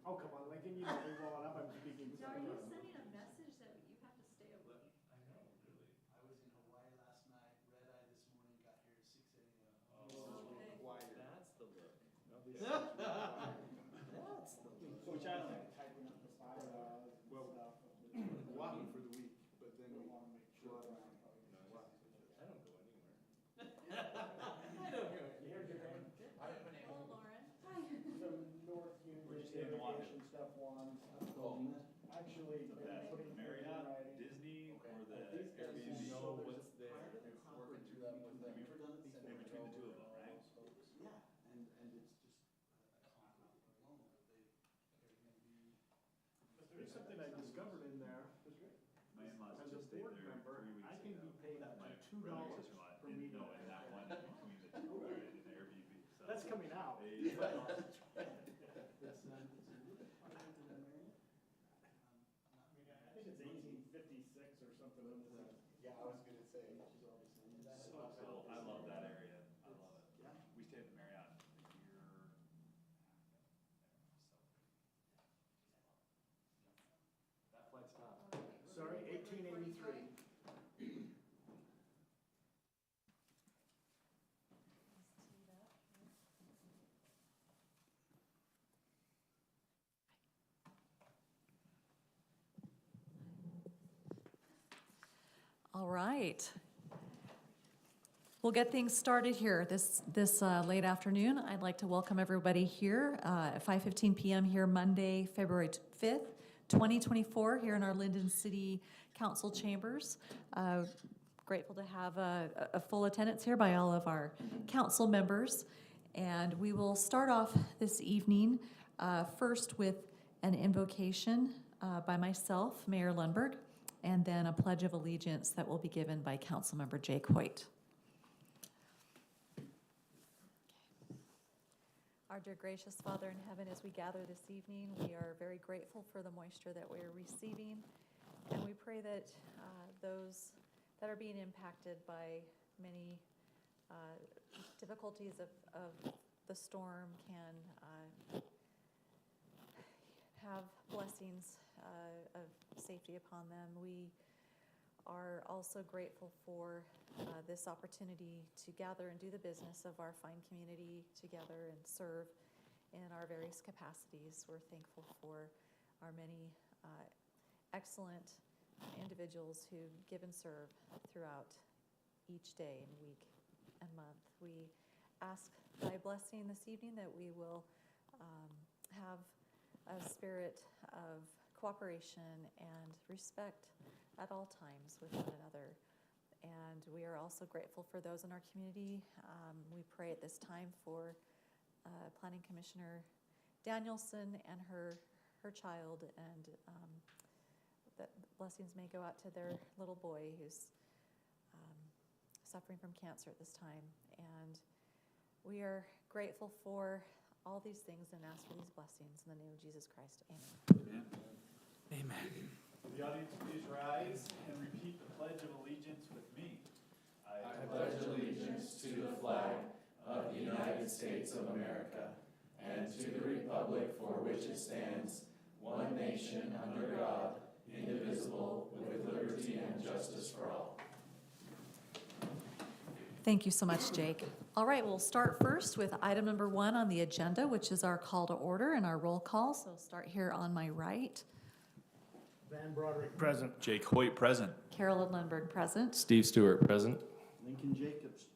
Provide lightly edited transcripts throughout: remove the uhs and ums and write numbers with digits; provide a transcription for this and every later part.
Oh, come on, Lincoln, you know me well enough, I'm speaking. Now, are you sending a message that you have to stay awake? I know, really. I was in Hawaii last night, red-eye this morning, got here at 6 a.m. Okay. That's the look. That's the Which I like typing up the bylaws and Well, stuff. walking for the week, but then we Want to make sure. fly that- around. I don't go anywhere. I don't know. You heard your name? Hello, Lauren. Some North Union Where'd you stay in the water? irrigation stuff ones. Oh. Actually, The been putting Marriott, in writing. Disney, Okay. or the These guys Airbnb? know Know there's what's a there. Working through that with them. Have you ever done it before? Send Between the two of them, over right? all those folks. Yeah, and it's just a conflict alone that they're gonna be. But there is something I discovered in there. My in-laws As a just stayed board there member, 3 weeks I can ago. be paid up My to brother $2 and sister-in-law per didn't meeting. know in that one between the two, or in the Airbnb, so. That's coming out. They, It's, it's a really fun thing to marry. I think it's 1856 or something. Yeah, I was gonna say, she's always saying that. so cool. I love that area, I love it. Yeah. We stayed at the Marriott a year. That flight stopped. Sorry, 1883. All right. We'll get things started here this late afternoon. I'd like to welcome everybody here at 5:15 p.m. here Monday, February 5th, 2024, here in our Lindon City Council chambers. Grateful to have a full attendance here by all of our council members. And we will start off this evening first with an invocation by myself, Mayor Lundberg, and then a pledge of allegiance that will be given by Councilmember Jake Hoyt. Our dear gracious Father in heaven, as we gather this evening, we are very grateful for the moisture that we are receiving, and we pray that those that are being impacted by many difficulties of the storm can have blessings of safety upon them. We are also grateful for this opportunity to gather and do the business of our fine community together and serve in our various capacities. We're thankful for our many excellent individuals who give and serve throughout each day and week and month. We ask thy blessing this evening that we will have a spirit of cooperation and respect at all times with one another. And we are also grateful for those in our community. We pray at this time for Planning Commissioner Danielson and her child, and that blessings may go out to their little boy who's suffering from cancer at this time. And we are grateful for all these things and ask for these blessings in the name of Jesus Christ. Amen. Amen. The audience, please rise and repeat the Pledge of Allegiance with me. I pledge allegiance to the flag of the United States of America and to the republic for which it stands, one nation under God, indivisible, with liberty and justice for all. Thank you so much, Jake. All right, we'll start first with item number 1 on the agenda, which is our call to order and our roll call. So I'll start here on my right. Van Broderick, present. Jake Hoyt, present. Carolyn Lundberg, present. Steve Stewart, present. Lincoln Jacobs.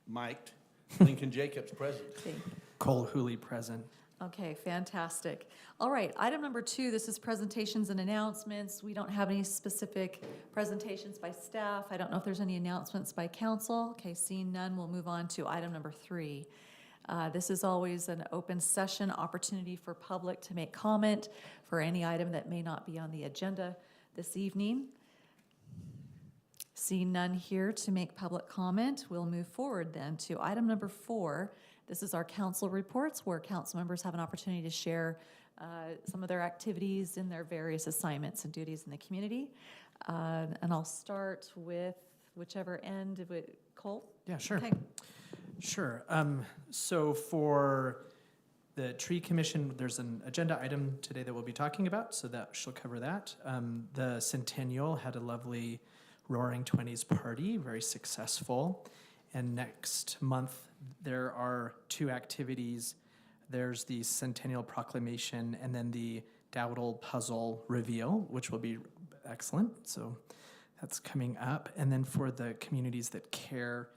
Mic'd. Lincoln Jacobs, present. Okay. Cole Hooley, present. Okay, fantastic. All right, item number 2, this is presentations and announcements. We don't have any specific presentations by staff. I don't know if there's any announcements by council. Okay, seeing none, we'll move on to item number 3. This is always an open session opportunity for public to make comment for any item that may not be on the agenda this evening. Seeing none here to make public comment, we'll move forward then to item number 4. This is our council reports, where council members have an opportunity to share some of their activities and their various assignments and duties in the community. And I'll start with whichever end of it. Cole? Yeah, sure. Okay. Sure. So for The Tree Commission, there's an agenda item today that we'll be talking about, so that she'll cover that. The Centennial had a lovely Roaring Twenties party, very successful. And next month, there are 2 activities. There's the Centennial Proclamation and then the Dowdle Puzzle Reveal, which will be excellent. So that's coming up. And then for the communities that care,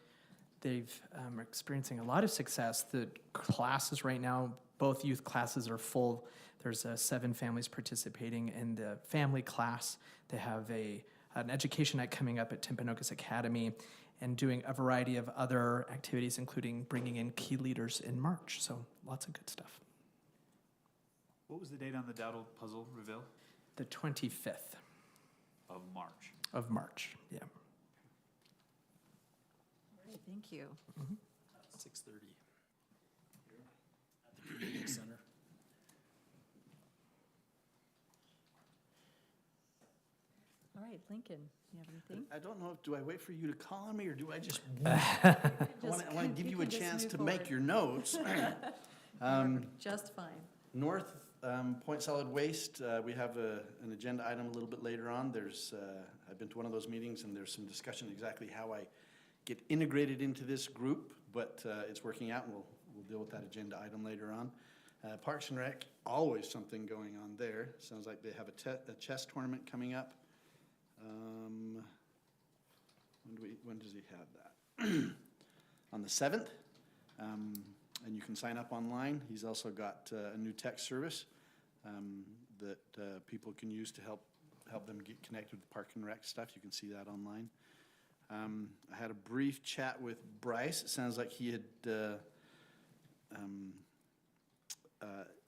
they've are experiencing a lot of success. The classes right now, both youth classes are full. There's 7 families participating in the family class. They have an education night coming up at Timpanogos Academy and doing a variety of other activities, including bringing in key leaders in March. So lots of good stuff. What was the date on the Dowdle Puzzle Reveal? The 25th Of March. of March, yeah. Great, thank you. 6:30. At the community center. All right, Lincoln, you have anything? I don't know, do I wait for you to call on me, or do I just, Just I want to give you a can just chance move to forward. make your notes. Just fine. North Point Solid Waste, we have an agenda item a little bit later on. I've been to one of those meetings, and there's some discussion exactly how I get integrated into this group, but it's working out, and we'll deal with that agenda item later on. Parks and Rec, always something going on there. Sounds like they have a chess tournament coming up. When does he have that? On the 7th, and you can sign up online. He's also got a new text service that people can use to help them get connected with Park and Rec stuff. You can see that online. I had a brief chat with Bryce. It sounds like he had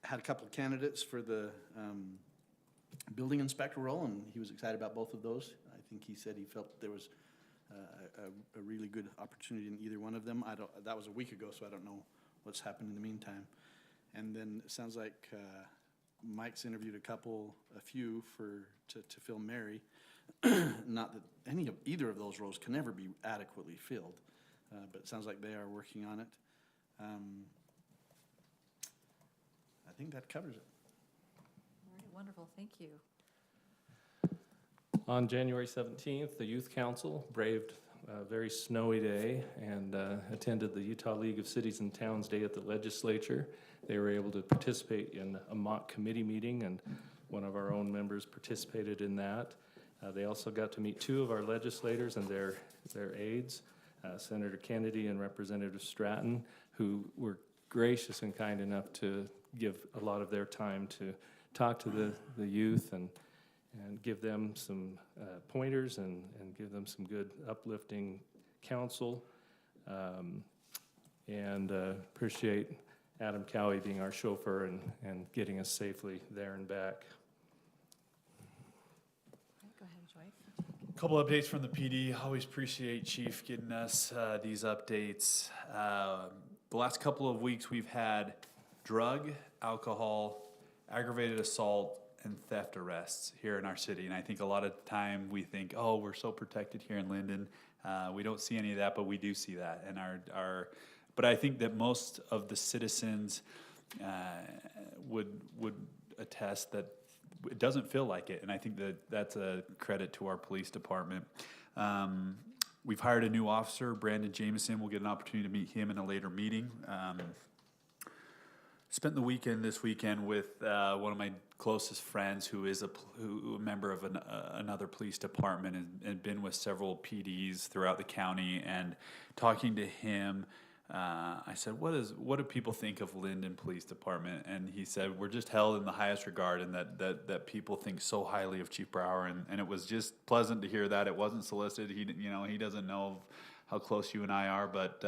had a couple of candidates for the building inspector role, and he was excited about both of those. I think he said he felt there was a really good opportunity in either one of them. That was a week ago, so I don't know what's happened in the meantime. And then it sounds like Mike's interviewed a few to fill Mary. Not that either of those roles can ever be adequately filled, but it sounds like they are working on it. I think that covers it. All right, wonderful, thank you. On January 17th, the Youth Council braved a very snowy day and attended the Utah League of Cities and Towns Day at the legislature. They were able to participate in a mock committee meeting, and one of our own members participated in that. They also got to meet 2 of our legislators and their aides, Senator Kennedy and Representative Stratton, who were gracious and kind enough to give a lot of their time to talk to the youth and give them some pointers and give them some good uplifting counsel. And appreciate Adam Cowie being our chauffeur and getting us safely there and back. All right, go ahead, Joyce. Couple updates from the PD. Always appreciate Chief getting us these updates. The last couple of weeks we've had drug, alcohol, aggravated assault, and theft arrests here in our city. And I think a lot of the time we think, oh, we're so protected here in Lindon. We don't see any of that, but we do see that. And but I think that most of the citizens would attest that it doesn't feel like it. And I think that that's a credit to our police department. We've hired a new officer, Brandon Jameson. We'll get an opportunity to meet him in a later meeting. Spent the weekend this weekend with one of my closest friends who is a member of another police department and been with several PDs throughout the county. And talking to him, I said, what do people think of Lindon Police Department? And he said, we're just held in the highest regard, and that people think so highly of Chief Brower. And it was just pleasant to hear that. It wasn't solicited. He doesn't know how close you and I are, but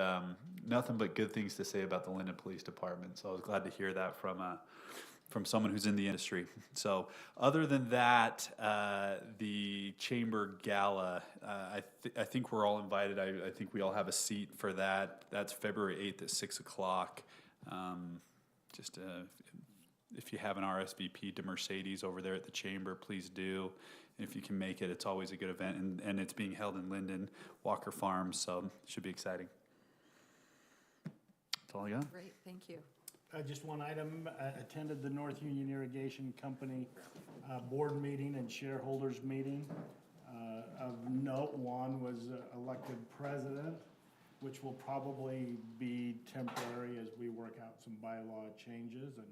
nothing but good things to say about the Lindon Police Department. So I was glad to hear that from someone who's in the industry. So other than that, the Chamber Gala, I think we're all invited. I think we all have a seat for that. That's February 8th at 6 o'clock. If you have an RSVP to Mercedes over there at the Chamber, please do. If you can make it, it's always a good event, and it's being held in Lindon, Walker Farms, so it should be exciting. That's all I got. Great, thank you. Just one item, attended the North Union Irrigation Company board meeting and shareholders meeting. Of note, Juan was elected president, which will probably be temporary as we work out some bylaw changes. And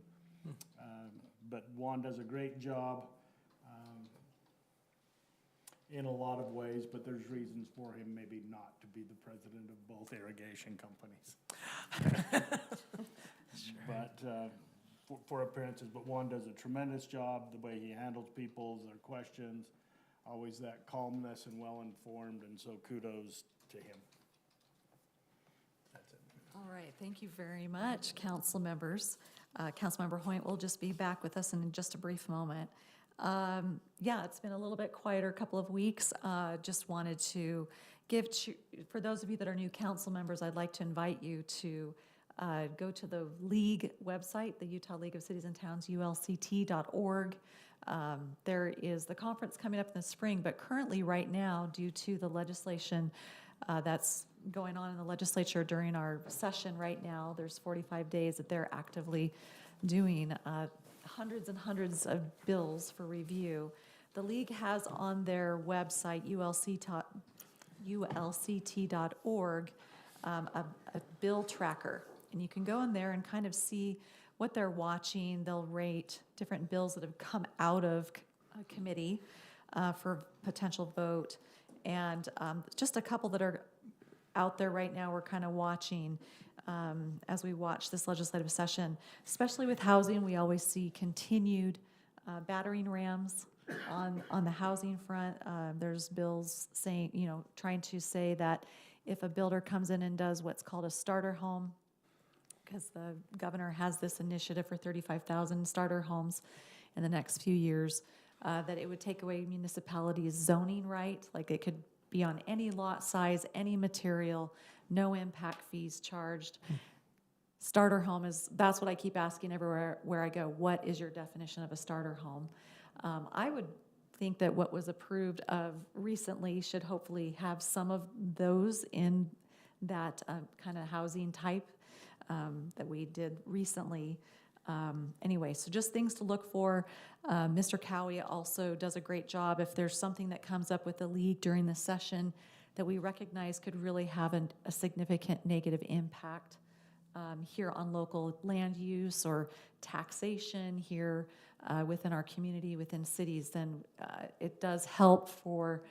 but Juan does a great job in a lot of ways, but there's reasons for him maybe not to be the president of both irrigation companies. But for appearances, but Juan does a tremendous job, the way he handles people, their questions, always that calmness and well-informed, and so kudos to him. That's it. All right, thank you very much, council members. Councilmember Hoyt will just be back with us in just a brief moment. Yeah, it's been a little bit quieter couple of weeks. Just wanted to give, for those of you that are new council members, I'd like to invite you to go to the league website, the Utah League of Cities and Towns, ulct.org. There is the conference coming up in the spring, but currently right now, due to the legislation that's going on in the legislature during our session right now, there's 45 days that they're actively doing hundreds and hundreds of bills for review. The league has on their website, ulct.org, a bill tracker. And you can go in there and kind of see what they're watching. They'll rate different bills that have come out of committee for potential vote. And just a couple that are out there right now we're kind of watching as we watch this legislative session. Especially with housing, we always see continued battering rams on the housing front. There's bills saying, trying to say that if a builder comes in and does what's called a starter home, because the governor has this initiative for 35,000 starter homes in the next few years, that it would take away municipalities' zoning right. Like it could be on any lot size, any material, no impact fees charged. Starter home that's what I keep asking everywhere where I go, what is your definition of a starter home? I would think that what was approved of recently should hopefully have some of those in that kind of housing type that we did recently. Anyway, so just things to look for. Mr. Cowie also does a great job. If there's something that comes up with the league during the session that we recognize could really have a significant negative impact here on local land use or taxation here within our community, within cities, then it does help for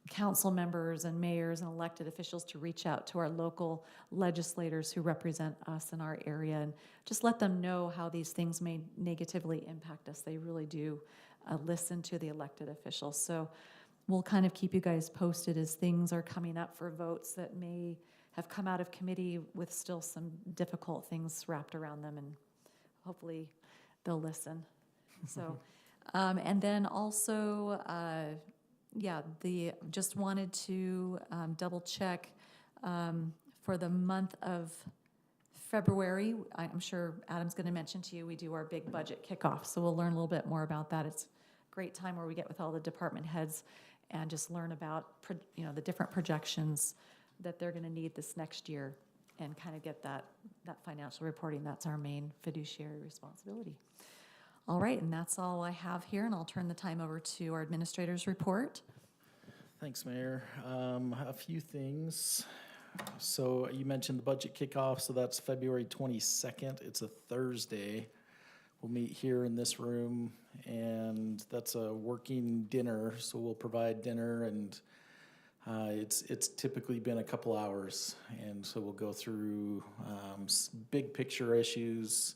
council members and mayors and elected officials to reach out to our local legislators who represent us in our area and just let them know how these things may negatively impact us. They really do listen to the elected officials. So we'll kind of keep you guys posted as things are coming up for votes that may have come out of committee with still some difficult things wrapped around them, and hopefully they'll listen. So, and then also, just wanted to double check for the month of February. I'm sure Adam's going to mention to you, we do our big budget kickoff, so we'll learn a little bit more about that. It's a great time where we get with all the department heads and just learn about the different projections that they're going to need this next year and kind of get that financial reporting. That's our main fiduciary responsibility. All right, and that's all I have here, and I'll turn the time over to our administrator's report. Thanks, Mayor. A few things. So you mentioned the budget kickoff, so that's February 22nd. It's a Thursday. We'll meet here in this room, and that's a working dinner, so we'll provide dinner, and it's typically been a couple hours, and so we'll go through big picture issues,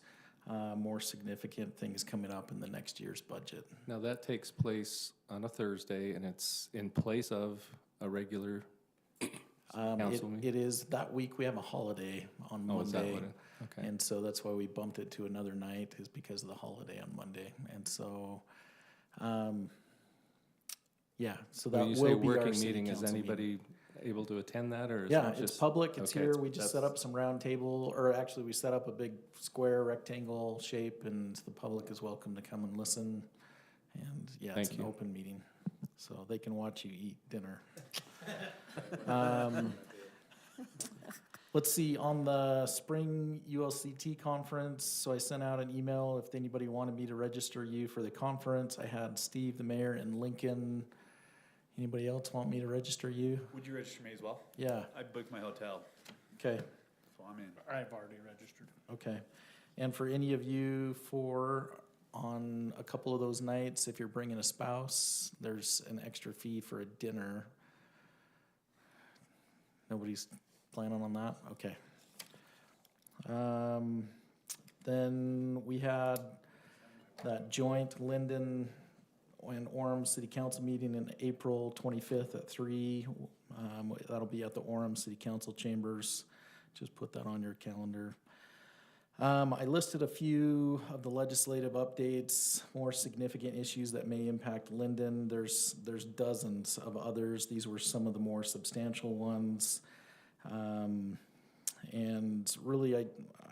more significant things coming up in the next year's budget. Now, that takes place on a Thursday, and it's in place of a regular council meeting? It is that week. We have a holiday on Monday. Is that what okay. And so that's why we bumped it to another night, is because of the holiday on Monday. And so, so that When you will say be our working city meeting, is council anybody meeting. able to attend that, or is Yeah, it it's just public, it's okay, here, we just set that's- up some round table, or actually we set up a big square rectangle shape, and the public is welcome to come and listen. And yeah, it's Thank an you. open meeting, so they can watch you eat dinner. let's see, on the spring ULCT conference, so I sent out an email if anybody wanted me to register you for the conference. I had Steve, the mayor, and Lincoln. Anybody else want me to register you? Would you register me as well? Yeah, I booked my hotel, okay, so I'm in. I've already registered. Okay, and for any of you on a couple of those nights, if you're bringing a spouse, there's an extra fee for a dinner. Nobody's planning on that? Okay. Then we had that joint Lindon and Orem City Council meeting in April 25th at 3. That'll be at the Orem City Council chambers. Just put that on your calendar. I listed a few of the legislative updates, more significant issues that may impact Lindon. There's dozens of others. These were some of the more substantial ones. And really, I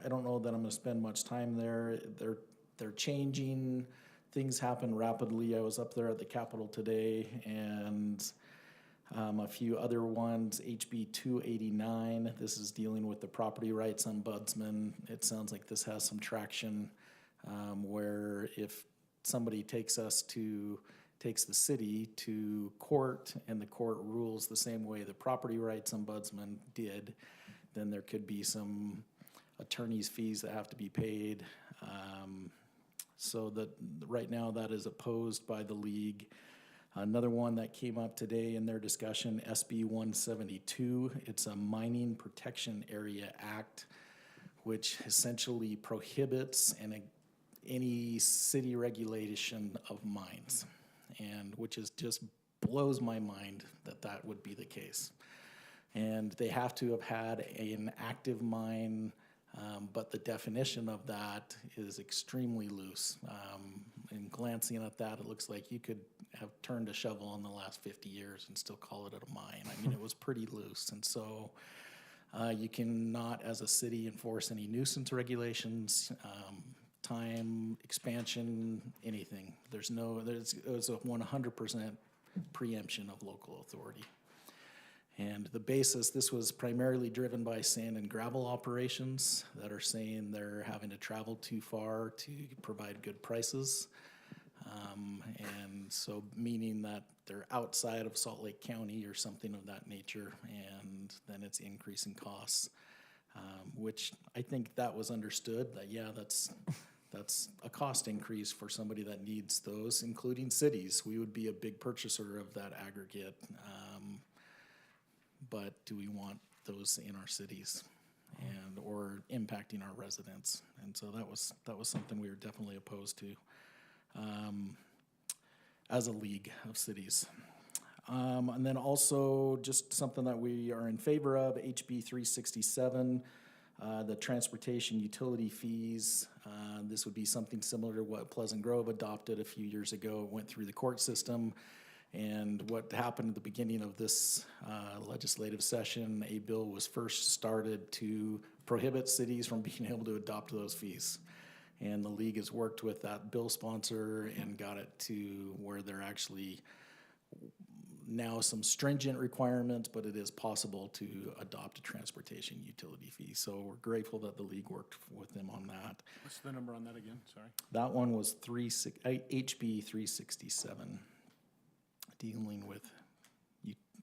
don't know that I'm gonna spend much time there. They're changing. Things happen rapidly. I was up there at the Capitol today, and a few other ones. HB 289, this is dealing with the property rights ombudsman. It sounds like this has some traction, where if somebody takes the city to court and the court rules the same way the property rights ombudsman did, then there could be some attorney's fees that have to be paid. So that right now that is opposed by the league. Another one that came up today in their discussion, SB 172, it's a Mining Protection Area Act, which essentially prohibits any city regulation of mines, and which is just blows my mind that would be the case. And they have to have had an active mine, but the definition of that is extremely loose. And glancing at that, it looks like you could have turned a shovel in the last 50 years and still call it a mine. I mean, it was pretty loose. And so you cannot, as a city, enforce any nuisance regulations, time, expansion, anything. It was a 100% preemption of local authority. And the basis, this was primarily driven by sand and gravel operations that are saying they're having to travel too far to provide good prices. And so meaning that they're outside of Salt Lake County or something of that nature, and then it's increasing costs, which I think that was understood, that yeah, that's a cost increase for somebody that needs those, including cities. We would be a big purchaser of that aggregate. But do we want those in our cities or impacting our residents? And so that was something we were definitely opposed to as a league of cities. And then also just something that we are in favor of, HB 367, the transportation utility fees. This would be something similar to what Pleasant Grove adopted a few years ago. It went through the court system. And what happened at the beginning of this legislative session, a bill was first started to prohibit cities from being able to adopt those fees. And the league has worked with that bill sponsor and got it to where they're actually now some stringent requirements, but it is possible to adopt a transportation utility fee. So we're grateful that the league worked with them on that. What's the number on that again? Sorry. That one was HB 367. Dealing with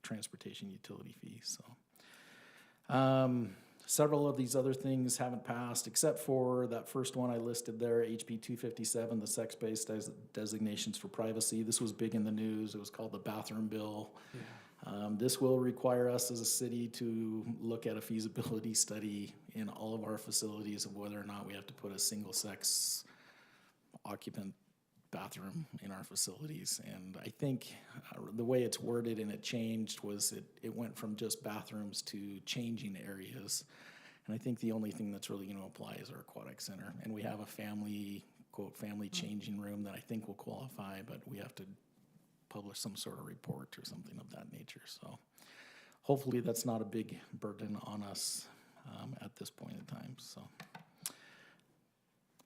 transportation utility fees. So several of these other things haven't passed, except for that first one I listed there, HB 257, the sex-based designations for privacy. This was big in the news. It was called the bathroom bill. Yeah. This will require us as a city to look at a feasibility study in all of our facilities of whether or not we have to put a single-sex occupant bathroom in our facilities. And I think the way it's worded and it changed was it went from just bathrooms to changing areas. And I think the only thing that's really going to apply is our aquatic center. And we have a family, quote, family changing room that I think will qualify, but we have to publish some sort of report or something of that nature. So hopefully that's not a big burden on us at this point in time. So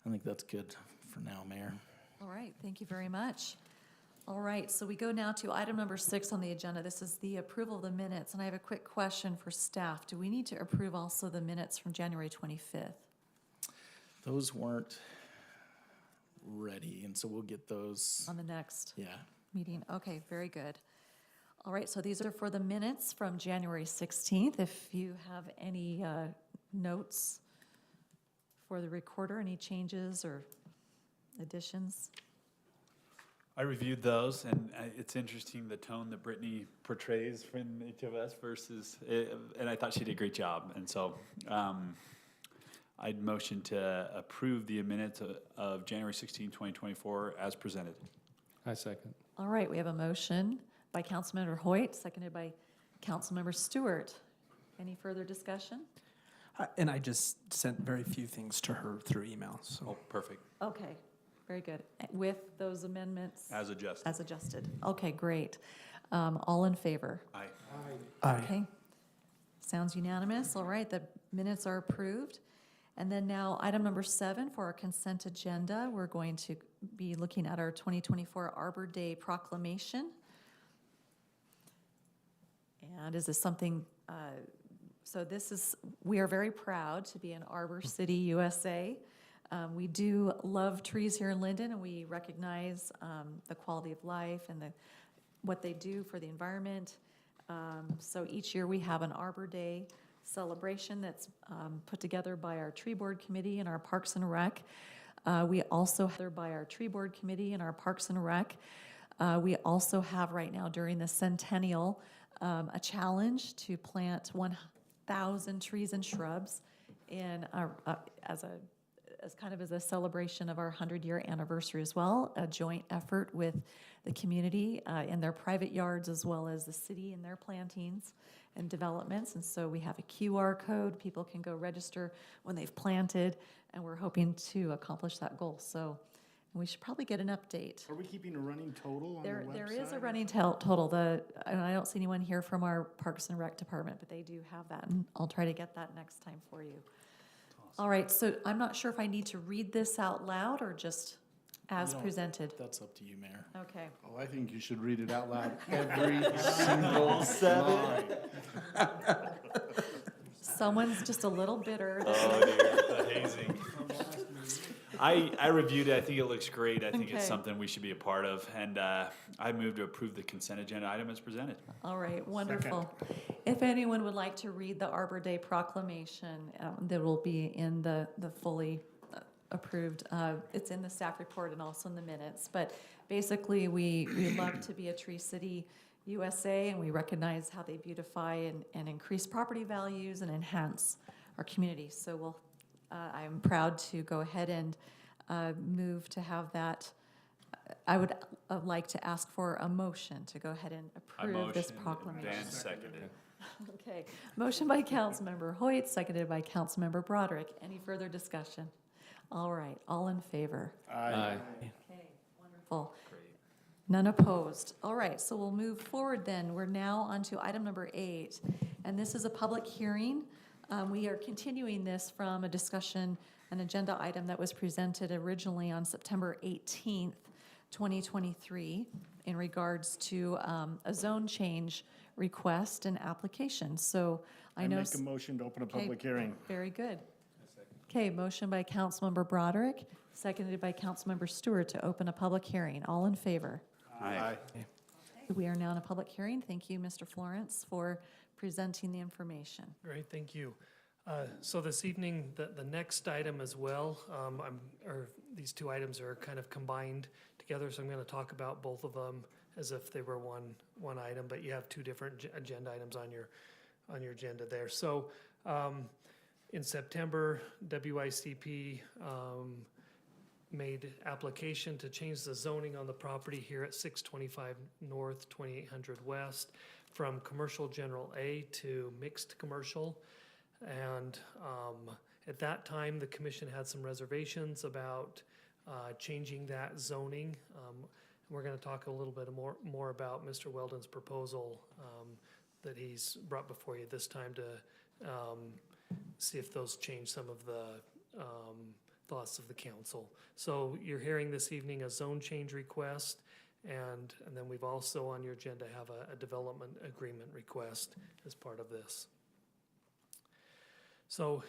I think that's good for now, Mayor. All right, thank you very much. All right, so we go now to item number 6 on the agenda. This is the approval of the minutes, and I have a quick question for staff. Do we need to approve also the minutes from January 25th? Those weren't ready, and so we'll get those, On the next yeah. meeting? Okay, very good. All right, so these are for the minutes from January 16th. If you have any notes for the recorder, any changes or additions? I reviewed those, and it's interesting the tone that Brittany portrays from each of us versus, and I thought she did a great job. And so I'd motion to approve the minutes of January 16, 2024 as presented. I second. All right, we have a motion by Councilmember Hoyt, seconded by Councilmember Stewart. Any further discussion? And I just sent very few things to her through email, so. Oh, perfect. Okay, very good. With those amendments? As adjusted. As adjusted. Okay, great. All in favor? Aye. Aye. Okay. Sounds unanimous. All right, the minutes are approved. And then now, item number 7 for our consent agenda, we're going to be looking at our 2024 Arbor Day proclamation. And is this something, so this is, we are very proud to be in Arbor City, USA. We do love trees here in Lindon, and we recognize the quality of life and what they do for the environment. So each year we have an Arbor Day celebration that's put together by our tree board committee and our Parks and Rec. We also have by our tree board committee and our Parks and Rec. We also have right now during the centennial a challenge to plant 1,000 trees and shrubs in as kind of as a celebration of our 100-year anniversary as well, a joint effort with the community in their private yards as well as the city in their plantings and developments. And so we have a QR code. People can go register when they've planted, and we're hoping to accomplish that goal. So we should probably get an update. Are we keeping a running total on the website? There is a running total. And I don't see anyone here from our Parks and Rec department, but they do have that, and I'll try to get that next time for you. All right, so I'm not sure if I need to read this out loud or just as You don't- presented. That's up to you, Mayor. Okay. Oh, I think you should read it out loud every single line. Someone's just a little bitter. Oh, dear, the hazing. I reviewed it. I think it looks great. I think it's Okay. something we should be a part of. And I move to approve the consent agenda item as presented. All right, wonderful. If anyone would like to read the Arbor Day proclamation, that will be in the fully approved, it's in the staff report and also in the minutes. But basically, we love to be a Tree City, USA, and we recognize how they beautify and increase property values and enhance our community. So I'm proud to go ahead and move to have that. I would like to ask for a motion to go ahead and I approve this motion, proclamation. Dan seconded. Okay, motion by Councilmember Hoyt, seconded by Councilmember Broderick. Any further discussion? All right, all in favor? Aye. Okay, wonderful. None opposed. All right, so we'll move forward then. We're now on to item number 8, and this is a public hearing. We are continuing this from a discussion, an agenda item that was presented originally on September 18th, 2023, in regards to a zone change request and application. So I know. make a motion to open a Okay. public hearing. Very good. Okay, motion by Councilmember Broderick, seconded by Councilmember Stewart to open a public hearing. All in favor? Aye. We are now in a public hearing. Thank you, Mr. Florence, for presenting the information. Great, thank you. So this evening, the next item as well, these two items are kind of combined together, so I'm going to talk about both of them as if they were one item, but you have two different agenda items on your agenda there. So in September, WICP made application to change the zoning on the property here at 625 North, 2800 West, from commercial general A to mixed commercial. And at that time, the commission had some reservations about changing that zoning. We're going to talk a little bit more about Mr. Weldon's proposal that he's brought before you this time to see if those change some of the thoughts of the council. So you're hearing this evening a zone change request, And then we've also on your agenda have a development agreement request as part of this. So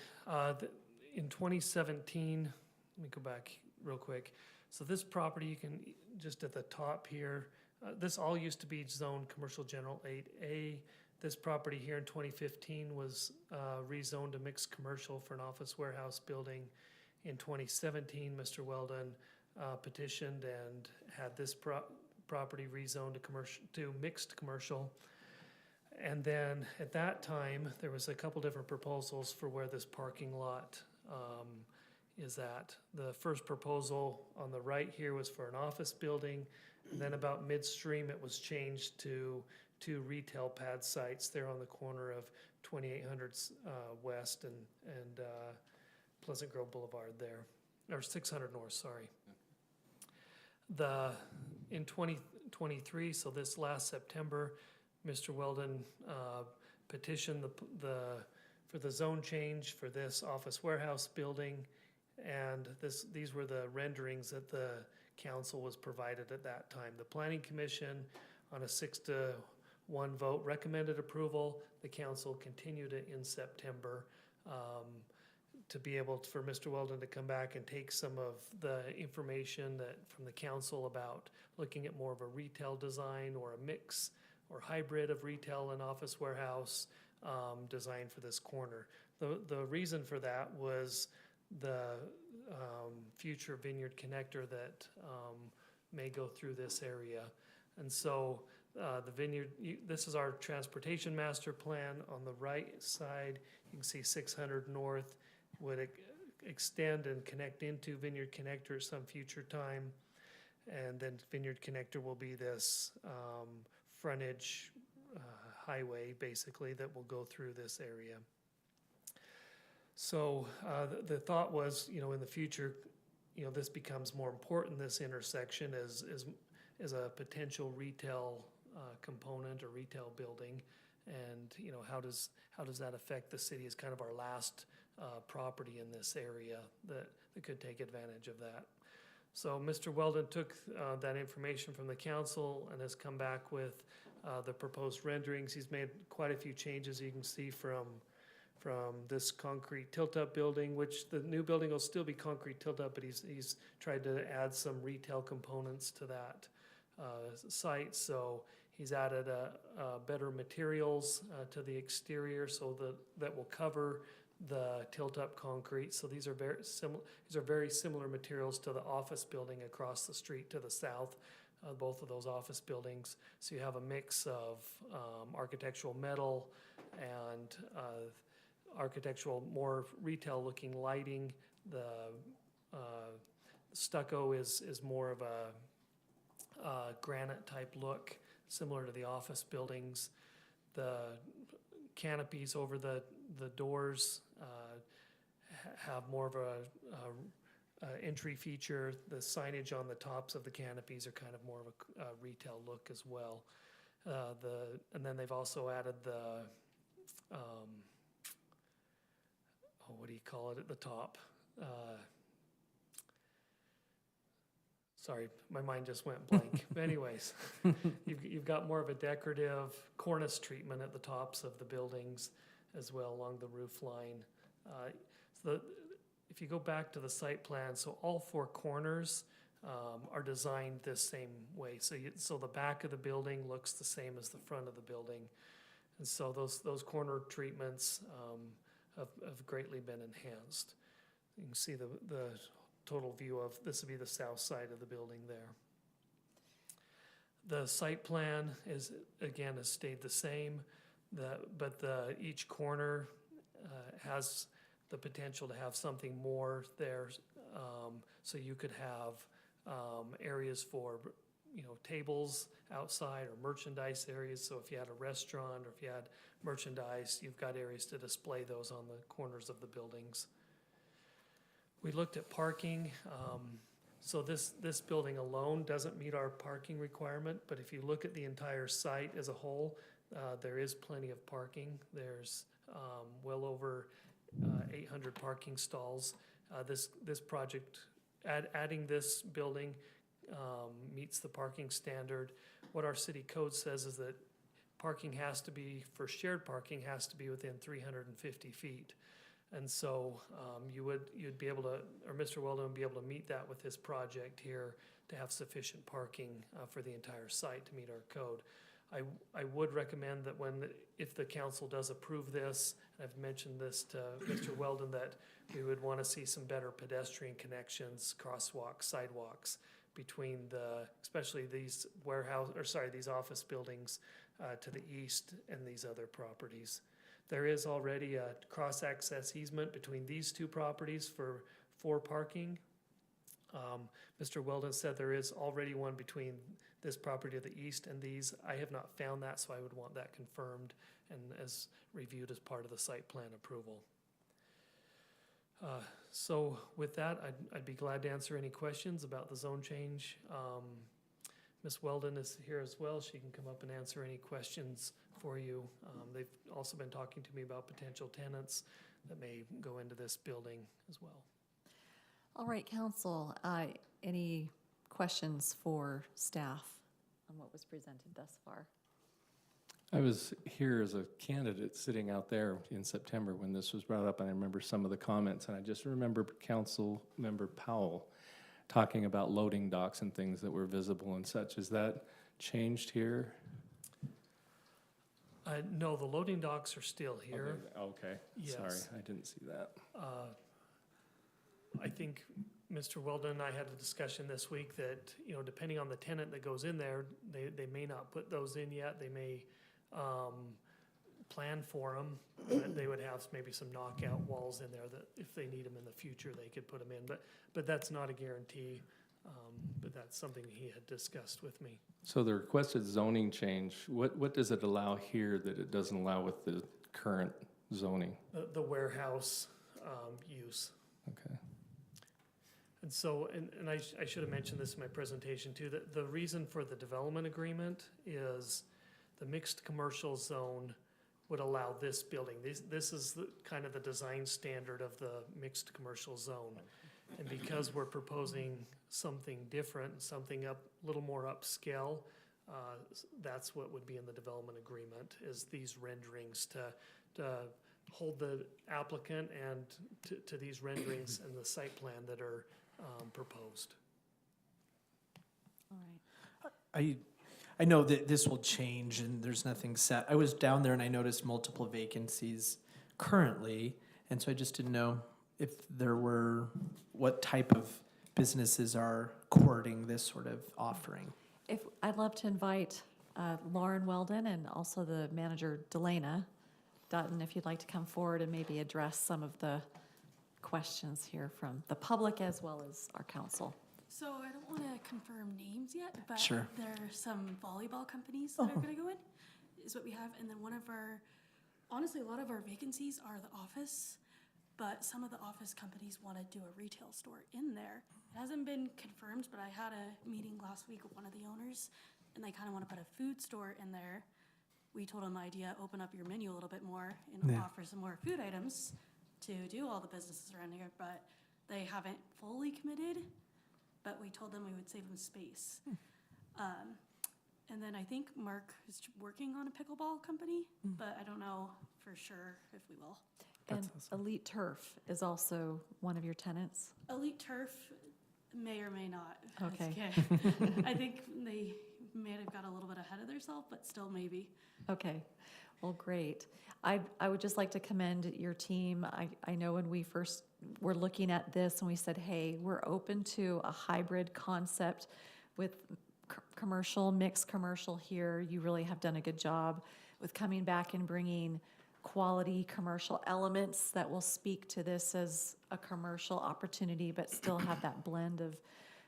in 2017, let me go back real quick. So this property, you can, just at the top here, this all used to be zoned Commercial General 8A. This property here in 2015 was rezoned to mixed commercial for an office warehouse building. In 2017, Mr. Weldon petitioned and had this property rezoned to mixed commercial. And then at that time, there was a couple different proposals for where this parking lot is at. The first proposal on the right here was for an office building. And then about midstream, it was changed to 2 retail pad sites there on the corner of 2800 West and Pleasant Grove Boulevard there, or 600 North, sorry. In 2023, so this last September, Mr. Weldon petitioned for the zone change for this office warehouse building, and these were the renderings that the council was provided at that time. The Planning Commission, on a 6-1 vote, recommended approval. The council continued it in September to be able for Mr. Weldon to come back and take some of the information from the council about looking at more of a retail design or a mix or hybrid of retail and office warehouse design for this corner. The reason for that was the future vineyard connector that may go through this area. And so the vineyard, this is our transportation master plan. On the right side, you can see 600 North would extend and connect into Vineyard Connector at some future time. And then Vineyard Connector will be this frontage highway, basically, that will go through this area. So the thought was, in the future, this becomes more important, this intersection, as a potential retail component or retail building. And, how does that affect the city as kind of our last property in this area that could take advantage of that. So Mr. Weldon took that information from the council and has come back with the proposed renderings. He's made quite a few changes, you can see from this concrete tilt-up building, which the new building will still be concrete tilt-up, but he's tried to add some retail components to that site. So he's added better materials to the exterior so that will cover the tilt-up concrete. So these are very similar materials to the office building across the street to the south, both of those office buildings. So you have a mix of architectural metal and architectural, more retail-looking lighting. The stucco is more of a granite-type look, similar to the office buildings. The canopies over the doors have more of a entry feature. The signage on the tops of the canopies are kind of more of a retail look as well. And then they've also added the what do you call it at the top? Sorry, my mind just went blank. But anyways, you've got more of a decorative cornice treatment at the tops of the buildings as well along the roof line. If you go back to the site plan, so all 4 corners are designed this same way. So the back of the building looks the same as the front of the building. And so those corner treatments have greatly been enhanced. You can see the total view of, this would be the south side of the building there. The site plan has stayed the same, but each corner has the potential to have something more there. So you could have areas for tables outside or merchandise areas. So if you had a restaurant or if you had merchandise, you've got areas to display those on the corners of the buildings. We looked at parking. So this building alone doesn't meet our parking requirement, but if you look at the entire site as a whole, there is plenty of parking. There's well over 800 parking stalls. This project, adding this building meets the parking standard. What our city code says is that parking has to be, for shared parking, has to be within 350 feet. And so you'd be able to, or Mr. Weldon would be able to meet that with this project here to have sufficient parking for the entire site to meet our code. I would recommend that if the council does approve this, and I've mentioned this to Mr. Weldon, that we would want to see some better pedestrian connections, crosswalks, sidewalks between especially these these office buildings to the east and these other properties. There is already a cross-access easement between these two properties for parking. Mr. Weldon said there is already one between this property to the east and these. I have not found that, so I would want that confirmed and as reviewed as part of the site plan approval. So with that, I'd be glad to answer any questions about the zone change. Ms. Weldon is here as well. She can come up and answer any questions for you. They've also been talking to me about potential tenants that may go into this building as well. All right, council, any questions for staff on what was presented thus far? I was here as a candidate sitting out there in September when this was brought up, and I remember some of the comments, and I just remember Council Member Powell talking about loading docks and things that were visible and such. Is that changed here? No, the loading docks are still here. Okay. Yes. Sorry, I didn't see that. I think Mr. Weldon and I had a discussion this week that, depending on the tenant that goes in there, they may not put those in yet. They may plan for them, but they would have maybe some knockout walls in there that if they need them in the future, they could put them in. But that's not a guarantee, but that's something he had discussed with me. So the requested zoning change, what does it allow here that it doesn't allow with the current zoning? The warehouse use. Okay. And so, and I should have mentioned this in my presentation too, that the reason for the development agreement is the mixed commercial zone would allow this building. This is kind of the design standard of the mixed commercial zone. And because we're proposing something different, something a little more upscale, that's what would be in the development agreement, is these renderings to hold the applicant and to these renderings and the site plan that are proposed. All right. I know that this will change and there's nothing set. I was down there and I noticed multiple vacancies currently, and so I just didn't know if there were, what type of businesses are courting this sort of offering. I'd love to invite Lauren Weldon and also the manager Delana Dutton, if you'd like to come forward and maybe address some of the questions here from the public as well as our council. So I don't want to confirm names yet, but Sure. there are some volleyball companies that are going to go in, is what we have. And then honestly, a lot of our vacancies are the office, but some of the office companies want to do a retail store in there. It hasn't been confirmed, but I had a meeting last week with one of the owners, and they kind of want to put a food store in there. We told them the idea, open up your menu a little bit more and offer some more food items to do all the businesses around here, but they haven't fully committed. But we told them we would save them space. And then I think Mark is working on a pickleball company, but I don't know for sure if we will. And Elite Turf is also one of your tenants? Elite Turf may or may not. Okay. I think they may have got a little bit ahead of themselves, but still maybe. Okay, well, great. I would just like to commend your team. I know when we first were looking at this and we said, hey, we're open to a hybrid concept with mixed commercial here. You really have done a good job with coming back and bringing quality commercial elements that will speak to this as a commercial opportunity, but still have that blend of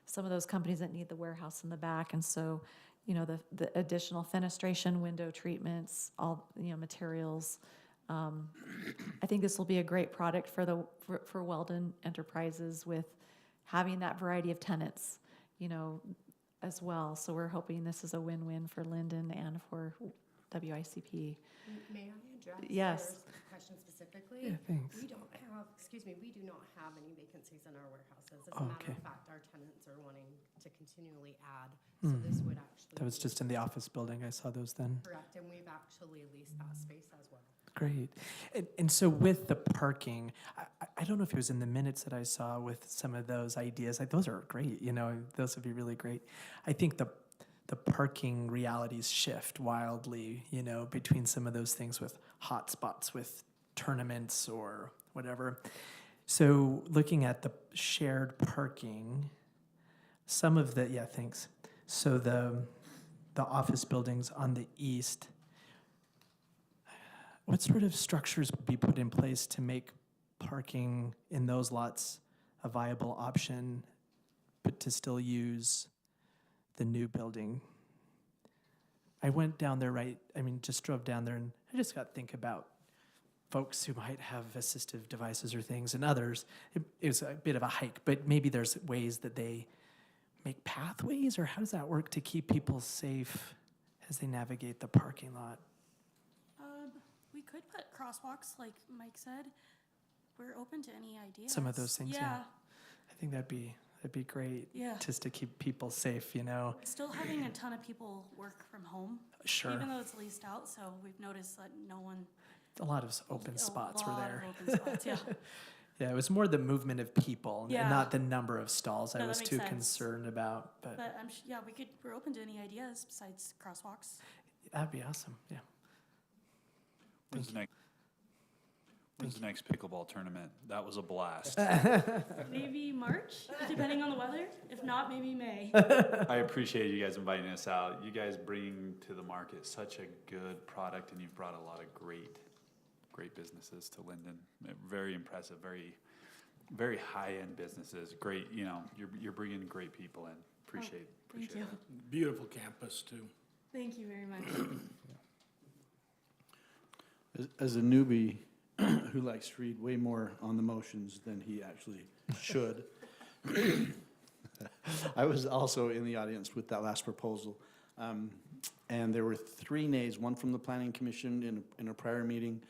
some of those companies that need the warehouse in the back. And so, the additional fenestration, window treatments, all, materials. I think this will be a great product for Weldon Enterprises with having that variety of tenants, as well. So we're hoping this is a win-win for Lindon and for WICP. May I address Yes. your question specifically? Yeah, thanks. We don't have, we do not have any vacancies in our warehouses. As Oh, a matter okay. of fact, our tenants are wanting to continually add, so this would actually. That was just in the office building. I saw those then. Correct, and we've actually leased that space as well. Great. And so with the parking, I don't know if it was in the minutes that I saw with some of those ideas. Those are great, those would be really great. I think the parking realities shift wildly, between some of those things with hotspots, with tournaments or whatever. So looking at the shared parking, some of the, thanks. So the office buildings on the east, what sort of structures would be put in place to make parking in those lots a viable option, but to still use the new building? I went down there, just drove down there, and I just got to think about folks who might have assistive devices or things, and others. It was a bit of a hike, but maybe there's ways that they make pathways, or how does that work to keep people safe as they navigate the parking lot? We could put crosswalks, like Mike said. We're open to any ideas. Some of those things, Yeah. I think that'd be great. Yeah. Just to keep people safe, Still having a ton of people work from home. Sure. Even though it's leased out, so we've noticed that no one. A lot of open spots were there. A lot of open spots, yeah. Yeah, it was more the movement of people, Yeah. and not the number of stalls I No, that was makes too sense. concerned about. But But we're open to any ideas besides crosswalks. that'd be awesome. Yeah. When's the next pickleball tournament? That was a blast. Maybe March, depending on the weather. If not, maybe May. I appreciate you guys inviting us out. You guys bring to the market such a good product, and you've brought a lot of great businesses to Lindon. Very impressive, very, very high-end businesses. Great, you're bringing great people in. Appreciate Thank you. that. Beautiful campus, too. Thank you very much. As a newbie who likes to read way more on the motions than he actually should, I was also in the audience with that last proposal. And there were 3 nays, one from the Planning Commission in a prior meeting,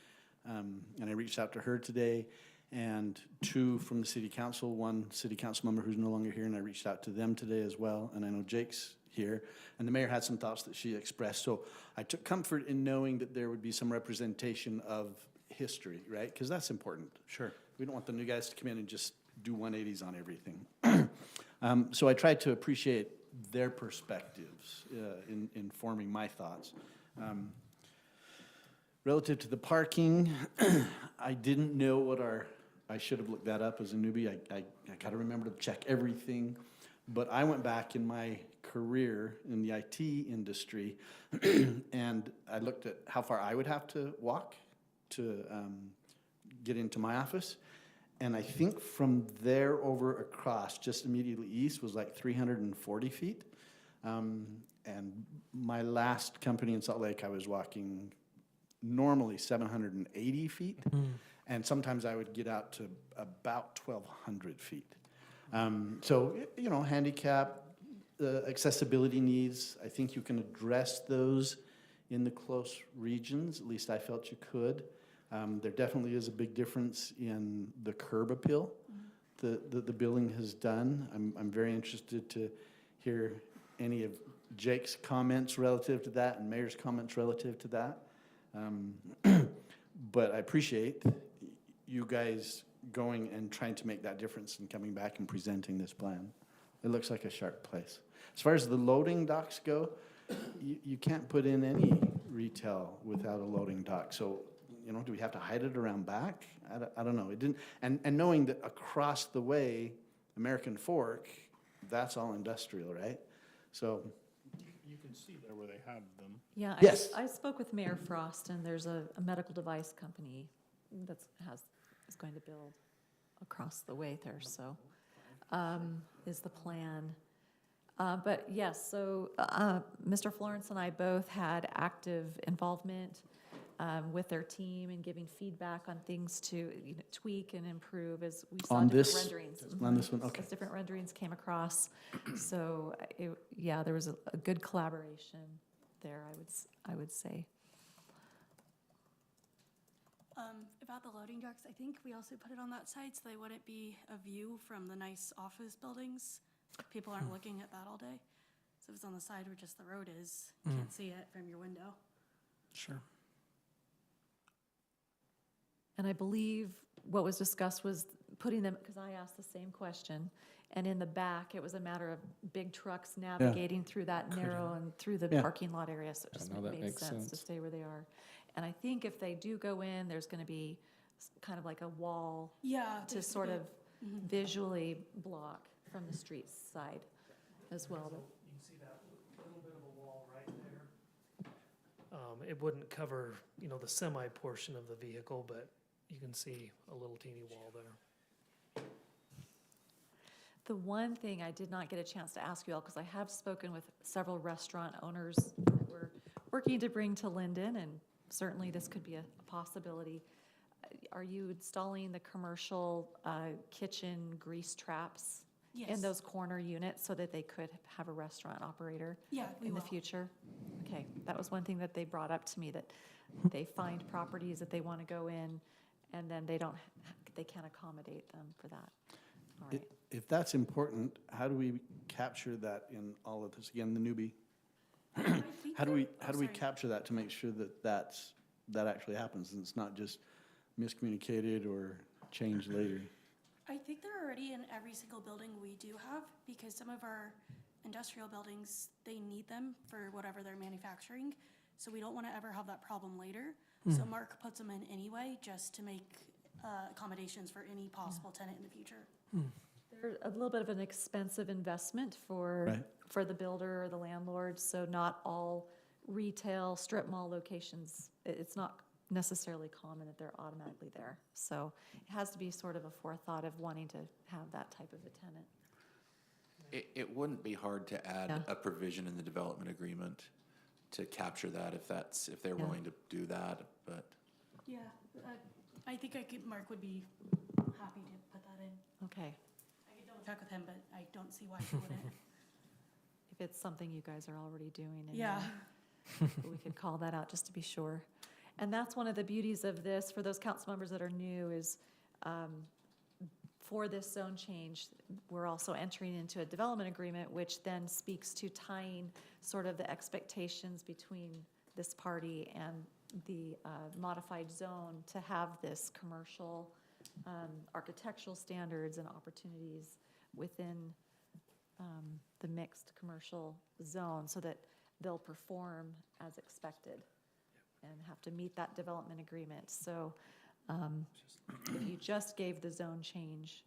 and I reached out to her today, and 2 from the City Council, 1 City Council member who's no longer here, and I reached out to them today as well, and I know Jake's here, and the mayor had some thoughts that she expressed. So I took comfort in knowing that there would be some representation of history, right? Because that's important. Sure. We don't want the new guys to come in and just do 180s on everything. So I tried to appreciate their perspectives in forming my thoughts. Relative to the parking, I didn't know what I should have looked that up as a newbie. I got to remember to check everything. But I went back in my career in the IT industry and I looked at how far I would have to walk to get into my office. And I think from there over across, just immediately east, was like 340 feet. And my last company in Salt Lake, I was walking normally 780 feet. And sometimes I would get out to about 1,200 feet. So, handicap, accessibility needs, I think you can address those in the close regions. At least I felt you could. There definitely is a big difference in the curb appeal that the building has done. I'm very interested to hear any of Jake's comments relative to that and Mayor's comments relative to that. But I appreciate you guys going and trying to make that difference and coming back and presenting this plan. It looks like a sharp place. As far as the loading docks go, you can't put in any retail without a loading dock. So, do we have to hide it around back? I don't know. It didn't. And knowing that across the way, American Fork, that's all industrial, right? So. You can see there where they have them. Yeah, Yes. I spoke with Mayor Frost, and there's a medical device company is going to build across the way there, so is the plan. But yes, so Mr. Florence and I both had active involvement with their team and giving feedback on things to tweak and improve as we saw On different this? renderings. On this one? Okay. As different renderings came across. So there was a good collaboration there, I would say. About the loading docks, I think we also put it on that side so they wouldn't be a view from the nice office buildings. People aren't looking at that all day. So if it's on the side where just the road is, you can't see it from your window. Sure. And I believe what was discussed was putting them, because I asked the same question, and in the back, it was a matter of big trucks navigating through that narrow and through the Yeah. parking lot area, so it just no, that made makes sense to sense. stay where they are. And I think if they do go in, there's gonna be kind of like a wall Yeah. to there's sort the- of visually block from the street side as well. You can see that little bit of a wall right there. It wouldn't cover, you know, the semi portion of the vehicle, but you can see a little teeny wall there. The one thing I did not get a chance to ask you all, because I have spoken with several restaurant owners that we're working to bring to Lindon, and certainly this could be a possibility. Are you installing the commercial kitchen grease traps in Yes. those corner units so that they could have a restaurant operator Yeah, we in the will. future? Okay, that was one thing that they brought up to me, that they find properties that they want to go in, and then they can't accommodate them for that. All right. If that's important, how do we capture that in all of this? Again, the newbie. I think How do we, they're- how do we sorry. capture that to make sure that that actually happens and it's not just miscommunicated or changed later? I think they're already in every single building we do have, because some of our industrial buildings, they need them for whatever they're manufacturing. So we don't want to ever have that problem later. So Mark puts them in anyway, just to make accommodations for any possible tenant in the future. They're a little bit of an expensive investment for Right. the builder or the landlord, so not all retail strip mall locations, it's not necessarily common that they're automatically there. So it has to be sort of a forethought of wanting to have that type of a tenant. It wouldn't be hard to add Yeah. a provision in the development agreement to capture that if they're Yeah. willing to do that, but. Yeah, I think Mark would be happy to put that in. Okay, I could double check with him, but I don't see why he wouldn't. if it's something you guys are already doing. and, Yeah. we could call that out just to be sure. And that's one of the beauties of this, for those council members that are new, is for this zone change, we're also entering into a development agreement, which then speaks to tying sort of the expectations between this party and the modified zone to have this commercial architectural standards and opportunities within the mixed commercial zone, so that they'll perform as expected and have to meet that development agreement. So if you just gave the zone change,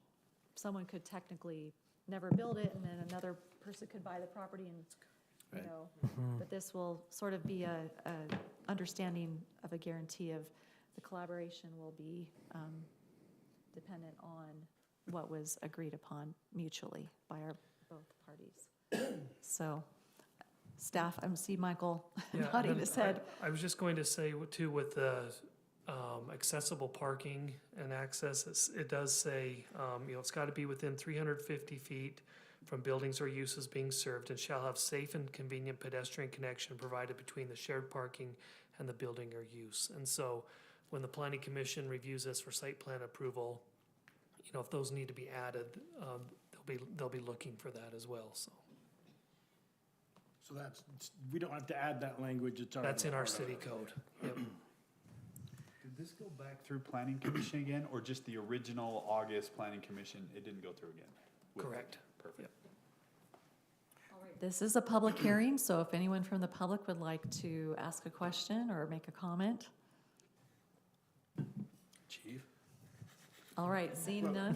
someone could technically never build it, and then another person could buy the property and, you Right. know, but this will sort of be a understanding of a guarantee of the collaboration will be dependent on what was agreed upon mutually by both parties. So, staff, I see Michael Yeah, nodding and his head. I was just going to say too, with the accessible parking and access, it does say, you know, it's got to be within 350 feet from buildings or uses being served, and shall have safe and convenient pedestrian connection provided between the shared parking and the building or use. And so when the planning commission reviews this for site plan approval, you know, if those need to be added, they'll be looking for that as well, so. So we don't have to add that language, it's already. That's in our part of city it. code. Yep. Did this go back through planning commission again, or just the original August planning commission? It didn't go through again? Correct. Perfect. This is a public hearing, so if anyone from the public would like to ask a question or make a comment. Chief? All right, seeing none,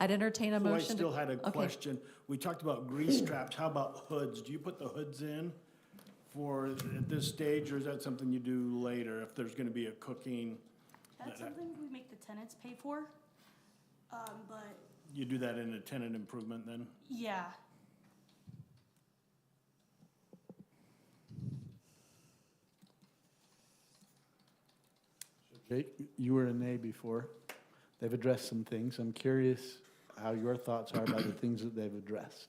I'd entertain a So I motion. still had a Okay. question. We talked about grease traps. How about hoods? Do you put the hoods in at this stage, or is that something you do later if there's gonna be a cooking? That's something we make the tenants pay for. But You do that in a tenant improvement then? yeah, Jake, you were a nay before. They've addressed some things. I'm curious how your thoughts are about the things that they've addressed.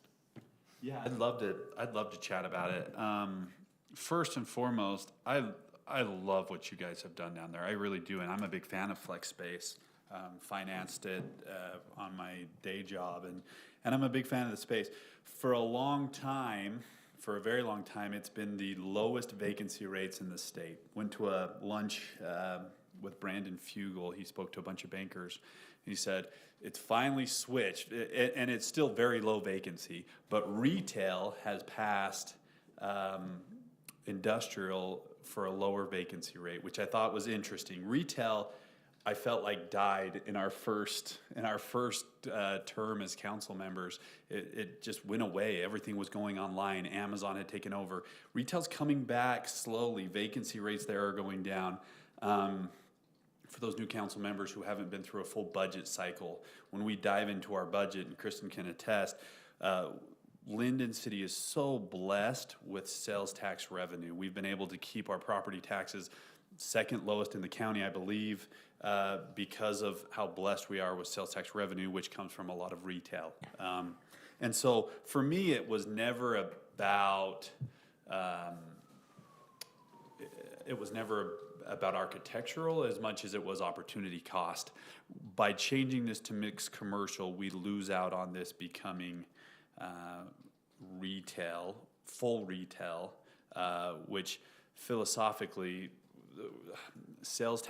Yeah, I'd love to chat about it. First and foremost, I I love what you guys have done down there. I really do, and I'm a big fan of flex space. Financed it on my day job, and I'm a big fan of the space. For a long time, for a very long time, it's been the lowest vacancy rates in the state. Went to a lunch with Brandon Fugel. He spoke to a bunch of bankers. He said, it's finally switched, and it's still very low vacancy, but retail has passed industrial for a lower vacancy rate, which I thought was interesting. Retail, I felt like died in our first term as council members. It just went away. Everything was going online. Amazon had taken over. Retail's coming back slowly. Vacancy rates there are going down. For those new council members who haven't been through a full budget cycle, when we dive into our budget, and Kristen can attest, Lindon City is so blessed with sales tax revenue. We've been able to keep our property taxes second lowest in the county, I believe, because of how blessed we are with sales tax revenue, which comes from a lot of retail. And so for me, it was never about, architectural as much as it was opportunity cost. By changing this to mixed commercial, we lose out on this becoming retail, full retail, which philosophically, sales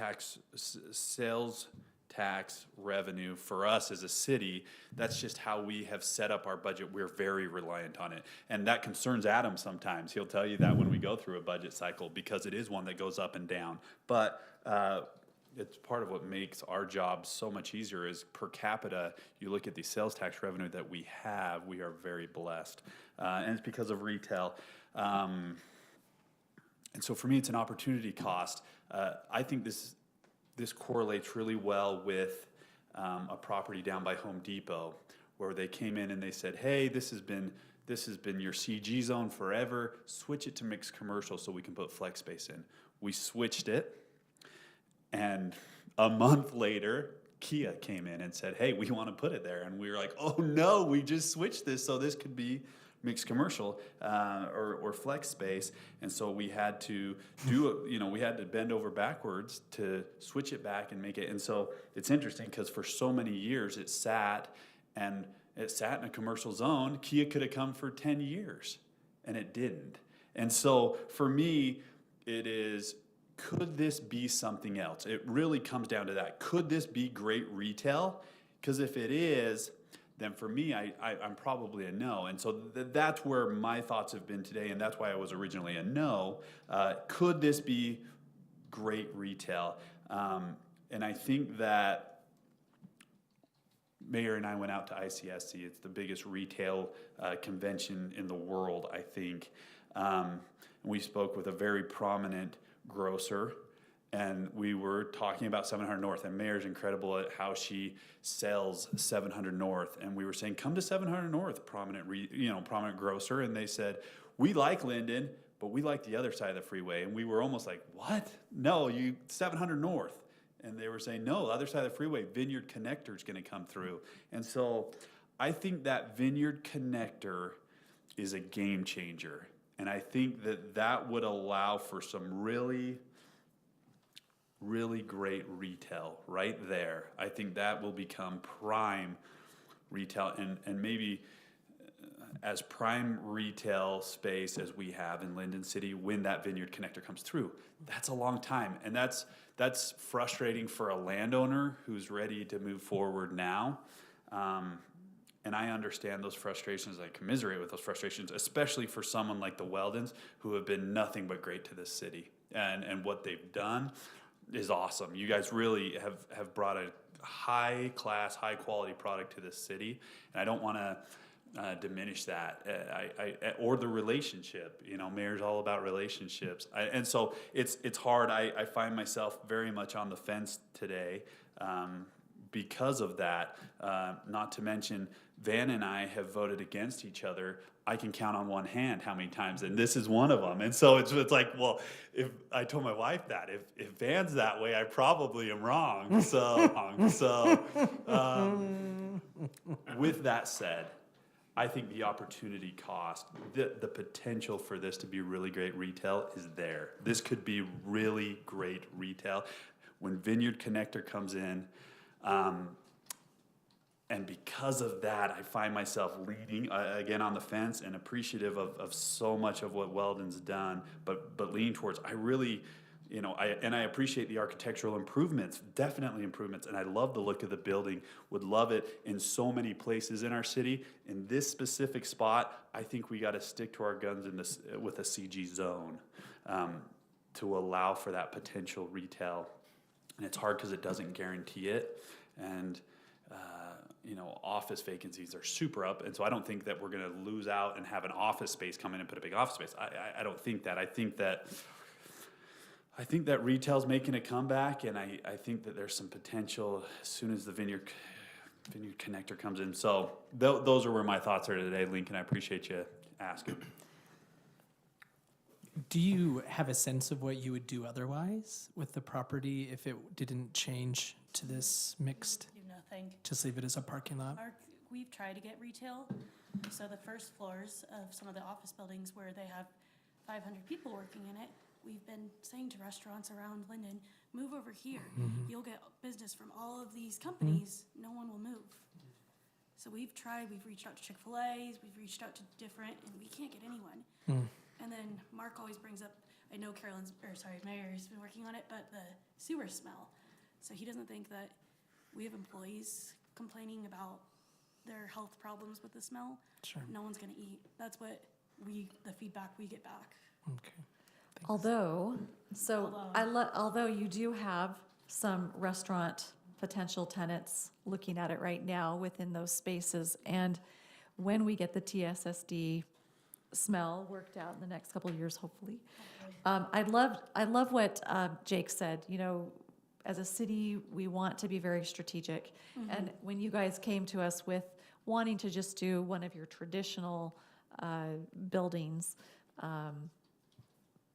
tax revenue for us as a city, that's just how we have set up our budget. We're very reliant on it. And that concerns Adam sometimes. He'll tell you that when we go through a budget cycle, because it is one that goes up and down. But it's part of what makes our job so much easier is per capita, you look at the sales tax revenue that we have, we are very blessed. And it's because of retail. And so for me, it's an opportunity cost. I think this correlates really well with a property down by Home Depot, where they came in and they said, hey, this has been your CG zone forever. Switch it to mixed commercial so we can put flex space in. We switched it, and a month later, Kia came in and said, hey, we want to put it there. And we were like, oh no, we just switched this, so this could be mixed commercial or flex space. And so we had to we had to bend over backwards to switch it back and make it. And so it's interesting because for so many years it sat in a commercial zone. Kia could have come for 10 years and it didn't. And so for me, it is, could this be something else? It really comes down to that. Could this be great retail? Because if it is, then for me, I'm probably a no. And so that's where my thoughts have been today, and that's why I was originally a no. Could this be great retail? And I think that Mayor and I went out to ICSC. It's the biggest retail convention in the world, I think. And we spoke with a very prominent grocer, and we were talking about 700 North, and Mayor's incredible at how she sells 700 North. And we were saying, come to 700 North, prominent grocer. And they said, we like Lindon, but we like the other side of the freeway. And we were almost like, what? No, 700 North. And they were saying, no, the other side of the freeway, Vineyard Connector is going to come through. And so I think that Vineyard Connector is a game changer. And I think that would allow for some really great retail right there. I think that will become prime retail, and maybe as prime retail space as we have in Lindon City when that Vineyard Connector comes through. That's a long time, and that's frustrating for a landowner who's ready to move forward now. And I understand those frustrations. I commiserate with those frustrations, especially for someone like the Weldons, who have been nothing but great to this city. And what they've done is awesome. You guys really have brought a high class, high quality product to this city. And I don't want to diminish that or the relationship. Mayor's all about relationships. And so it's hard. I find myself very much on the fence today because of that. Not to mention, Van and I have voted against each other. I can count on one hand how many times, and this is one of them. And so it's like, well, if I told my wife that if Van's that way, I probably am wrong. So with that said, I think the opportunity cost, the potential for this to be really great retail is there. This could be really great retail. When Vineyard Connector comes in, and because of that, I find myself leaning, again, on the fence and appreciative of so much of what Weldon's done, but leaning towards, I really, I appreciate the architectural improvements, definitely improvements, and I love the look of the building, would love it in so many places in our city. In this specific spot, I think we gotta stick to our guns in this, with a CG zone, to allow for that potential retail. And it's hard because it doesn't guarantee it. And, office vacancies are super up. And so I don't think that we're going to lose out and have an office space come in and put a big office space. I don't think that. I think that retail's making a comeback, and I think that there's some potential as soon as the Vineyard Connector comes in. So those are where my thoughts are today, Lincoln. I appreciate you asking. Do you have a sense of what you would do otherwise with the property if it didn't change to this mixed? Do nothing. Just leave it as a parking lot? We've tried to get retail, so the first floors of some of the office buildings where they have 500 people working in it, we've been saying to restaurants around Lindon, move over here. You'll get business from all of these companies. No one will move. So we've tried, we've reached out to Chick-fil-A's, we've reached out to different, and we can't get anyone. And then Mark always brings up, I know Mayor's been working on it, but the sewer smell. So he doesn't think that we have employees complaining about their health problems with the smell. Sure. No one's gonna eat. That's what the feedback we get back. Okay. Although you do have some restaurant potential tenants looking at it right now within those spaces, and when we get the TSSD smell worked out in the next couple of years, hopefully. I love what Jake said. As a city, we want to be very strategic. And when you guys came to us with wanting to just do one of your traditional buildings,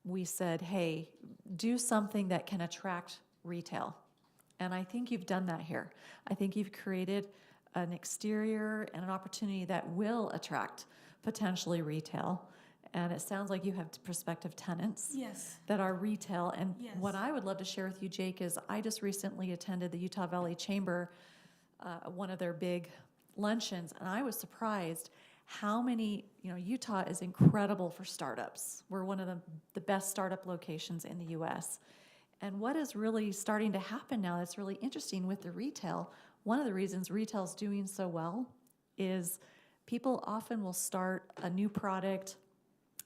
we said, hey, do something that can attract retail. And I think you've done that here. I think you've created an exterior and an opportunity that will attract potentially retail. And it sounds like you have prospective tenants Yes. that are retail. And Yes. what I would love to share with you, Jake, is I just recently attended the Utah Valley Chamber, one of their big luncheons, and I was surprised how many, Utah is incredible for startups. We're one of the best startup locations in the US. And what is really starting to happen now that's really interesting with the retail, one of the reasons retail is doing so well is people often will start a new product.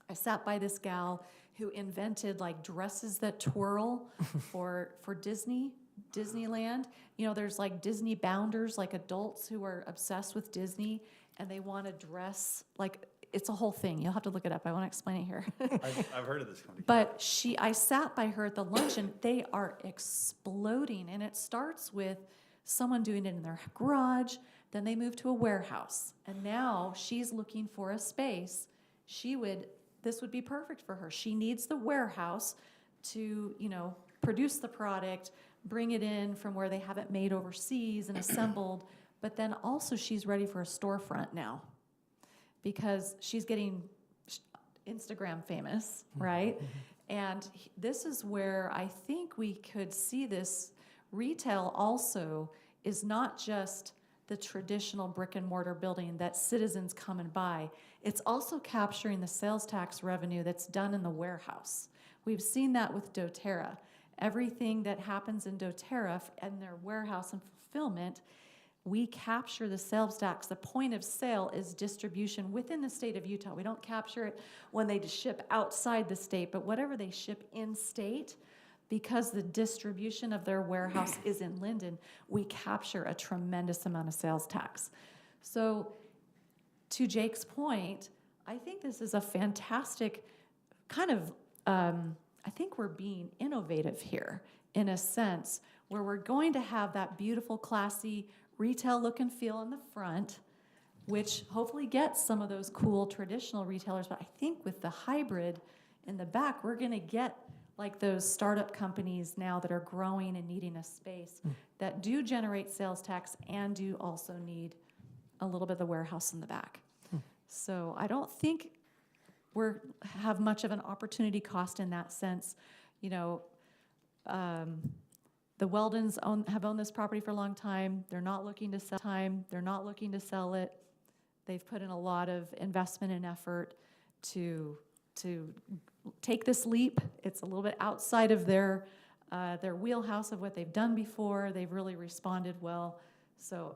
I sat by this gal who invented like dresses that twirl for Disneyland. There's like Disney bounders, like adults who are obsessed with Disney and they want to dress like, it's a whole thing. You'll have to look it up. I won't explain it here. I've heard of this company. But I sat by her at the luncheon. They are exploding, and it starts with someone doing it in their garage. Then they move to a warehouse, and now she's looking for a space. This would be perfect for her. She needs the warehouse to, produce the product, bring it in from where they have it made overseas and assembled. But then also she's ready for a storefront now because she's getting Instagram famous, right? And this is where I think we could see this retail also is not just the traditional brick and mortar building that citizens come and buy. It's also capturing the sales tax revenue that's done in the warehouse. We've seen that with doTERRA. Everything that happens in doTERRA and their warehouse and fulfillment, we capture the sales tax. The point of sale is distribution within the state of Utah. We don't capture it when they ship outside the state, but whatever they ship in state, because the distribution of their warehouse is in Lindon, we capture a tremendous amount of sales tax. So to Jake's point, I think this is a fantastic kind of, I think we're being innovative here in a sense where we're going to have that beautiful, classy retail look and feel in the front, which hopefully gets some of those cool traditional retailers. But I think with the hybrid in the back, we're going to get like those startup companies now that are growing and needing a space that do generate sales tax and do also need a little bit of the warehouse in the back. So I don't think have much of an opportunity cost in that sense. You know, the Weldons have owned this property for a long time. They're not looking to sell it. They've put in a lot of investment and effort to take this leap. It's a little bit outside of their wheelhouse of what they've done before. They've really responded well. So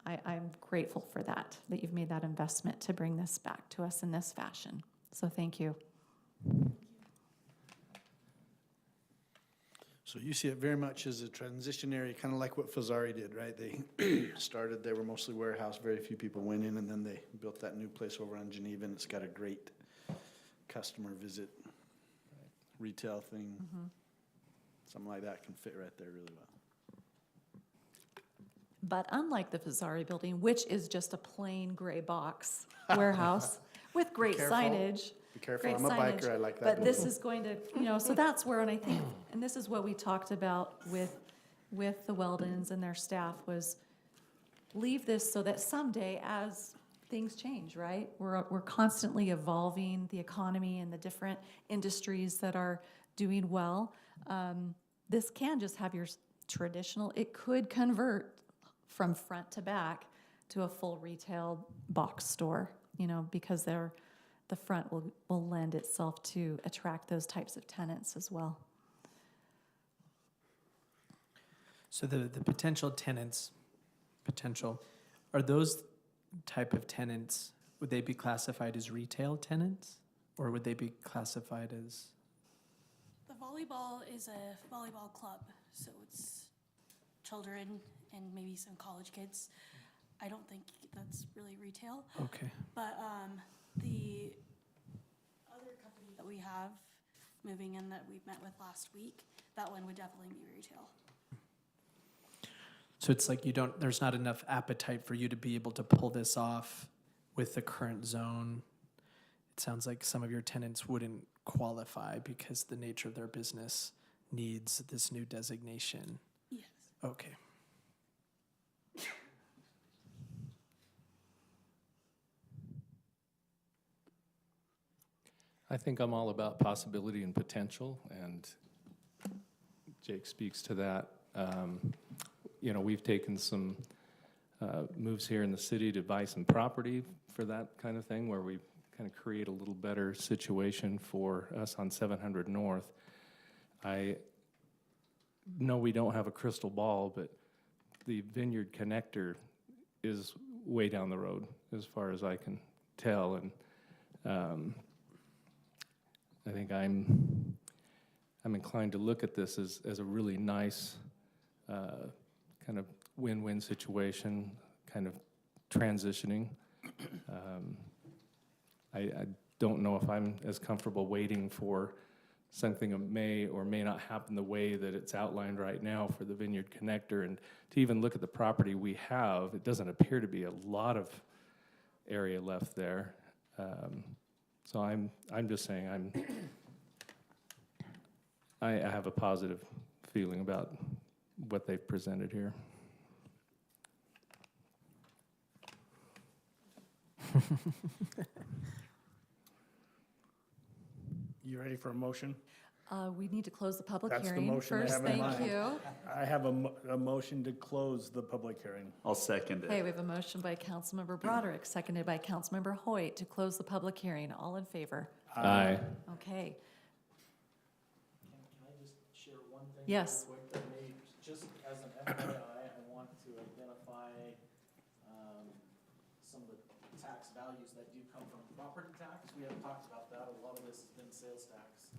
I'm grateful for that you've made that investment to bring this back to us in this fashion. So thank you. So you see it very much as a transition area, kind of like what Fazari did, right? They started, they were mostly warehouse, very few people went in, and then they built that new place over on Geneva, and it's got a great customer visit retail thing. Something like that can fit right there really well. But unlike the Fazari building, which is just a plain gray box warehouse with great careful. signage. Be careful, Great I'm a signage, biker, I like that but this building. is going to, so that's where, and I think, and this is what we talked about with the Weldons and their staff, was leave this so that someday as things change, right? We're constantly evolving the economy and the different industries that are doing well. This can just have your traditional, it could convert from front to back to a full retail box store, because the front will lend itself to attract those types of tenants as well. So the potential tenants, are those type of tenants, would they be classified as retail tenants? Or would they be classified as? The volleyball is a volleyball club, so it's children and maybe some college kids. I don't think that's really retail. Okay. But the other company that we have moving in that we met with last week, that one would definitely be retail. So it's like there's not enough appetite for you to be able to pull this off with the current zone. It sounds like some of your tenants wouldn't qualify because the nature of their business needs this new designation. Yes. Okay. I think I'm all about possibility and potential, and Jake speaks to that. We've taken some moves here in the city to buy some property for that kind of thing, where we kind of create a little better situation for us on 700 North. I know we don't have a crystal ball, but the Vineyard Connector is way down the road as far as I can tell, and I think I'm inclined to look at this as a really nice kind of win-win situation, kind of transitioning. I don't know if I'm as comfortable waiting for something that may or may not happen the way that it's outlined right now for the Vineyard Connector. And to even look at the property we have, it doesn't appear to be a lot of area left there. So I'm just saying I have a positive feeling about what they've presented here. You ready for a motion? We need to close the public That's the hearing motion I first. have in Thank mind. you. I have a motion to close the public hearing. I'll second Okay, it. we have a motion by Councilmember Broderick, seconded by Councilmember Hoyt to close the public hearing. All in favor? Aye. Okay. Can I just share one thing? Yes. Real quick that may, just as an FYI, I want to identify some of the tax values that do come from property tax. We haven't talked about that. A lot of this has been sales tax.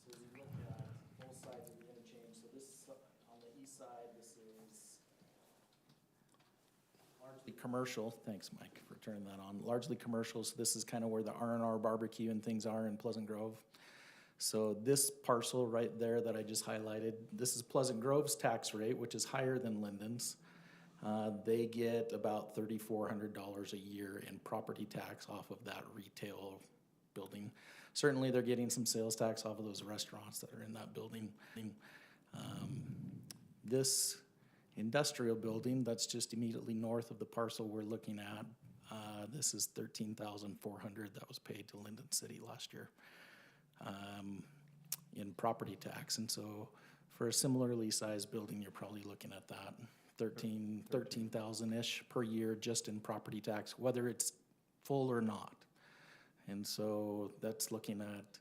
So as you look at both sides of the interchange, so this, on the east side, this is largely commercial. Thanks, Mike, for turning that on. Largely commercial, so this is kind of where the R&R barbecue and things are in Pleasant Grove. So this parcel right there that I just highlighted, this is Pleasant Grove's tax rate, which is higher than Lindon's. They get about $3,400 a year in property tax off of that retail building. Certainly, they're getting some sales tax off of those restaurants that are in that building. This industrial building that's just immediately north of the parcel we're looking at. This is $13,400 that was paid to Lindon City last year in property tax. And so for a similarly sized building, you're probably looking at that 13,000-ish per year just in property tax, whether it's full or not. And so that's looking at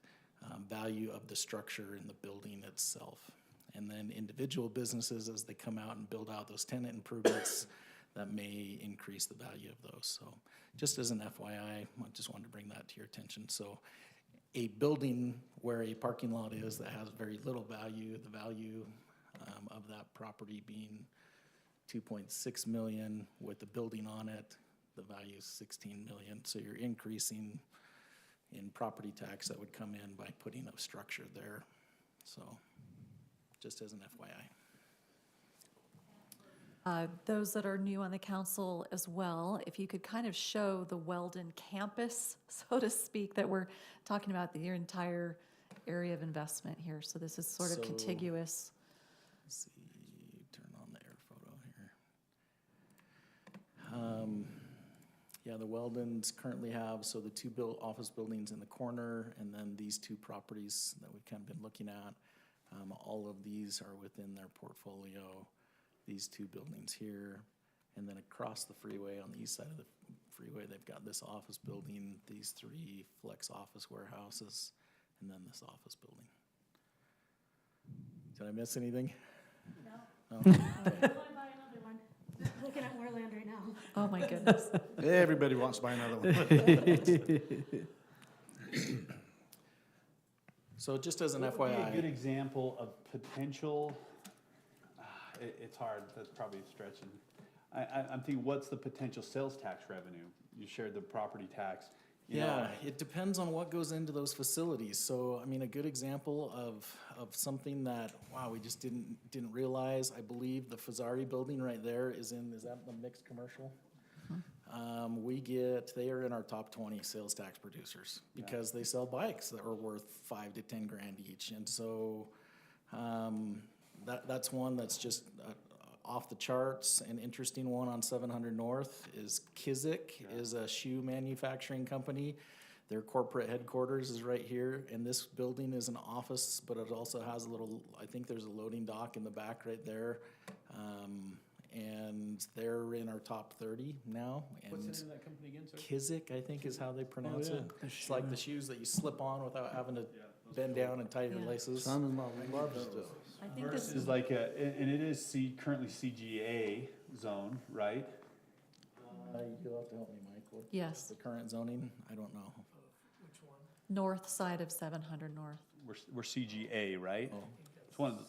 value of the structure in the building itself. And then individual businesses, as they come out and build out those tenant improvements, that may increase the value of those. So just as an FYI, I just wanted to bring that to your attention. So a building where a parking lot is that has very little value, the value of that property being 2.6 million with the building on it, the value is 16 million. So you're increasing in property tax that would come in by putting a structure there. So just as an FYI. Those that are new on the council as well, if you could kind of show the Weldon campus, so to speak, that we're talking about the entire area of investment here. So this is sort of So- contiguous. Let's see, turn on the air photo here. Yeah, the Weldons currently have, so the two office buildings in the corner, and then these two properties that we've kind of been looking at. All of these are within their portfolio. These two buildings here, and then across the freeway on the east side of the freeway, they've got this office building, these three flex office warehouses, and then this office building. Did I miss anything? No. No? I want to buy another one. Looking at more land right now. Oh, my goodness. Everybody wants to buy another one. So just as an What would be a good FYI, example of potential, it's hard, that's probably stretching. I'm thinking, what's the potential sales tax revenue? You shared the property tax. You know, yeah, it depends on what goes into those facilities. So, I mean, a good example of something that, wow, we just didn't realize, I believe the Fazari building right there is that the mixed commercial? They are in our top 20 sales tax producers because they sell bikes that are worth $5 to $10 grand each. And so, that's one that's just off the charts. An interesting one on 700 North is Kizik, is a shoe manufacturing company. Their corporate headquarters is right here, and this building is an office, but it also has I think there's a loading dock in the back right there. And they're in our top 30 now. What's the And name of that company again, sir? Kizik, I think is how they pronounce yeah. it. It's like the shoes that you slip on without having to bend down and tie your Yeah. laces. Son-in-law loves those. I think this Versus like and it is currently CGA zone, right? You'll have to help me, Mike. What's Yes, the current zoning? I don't know. Which one? north side of 700 North We're CGA, right? Oh. It's one of the,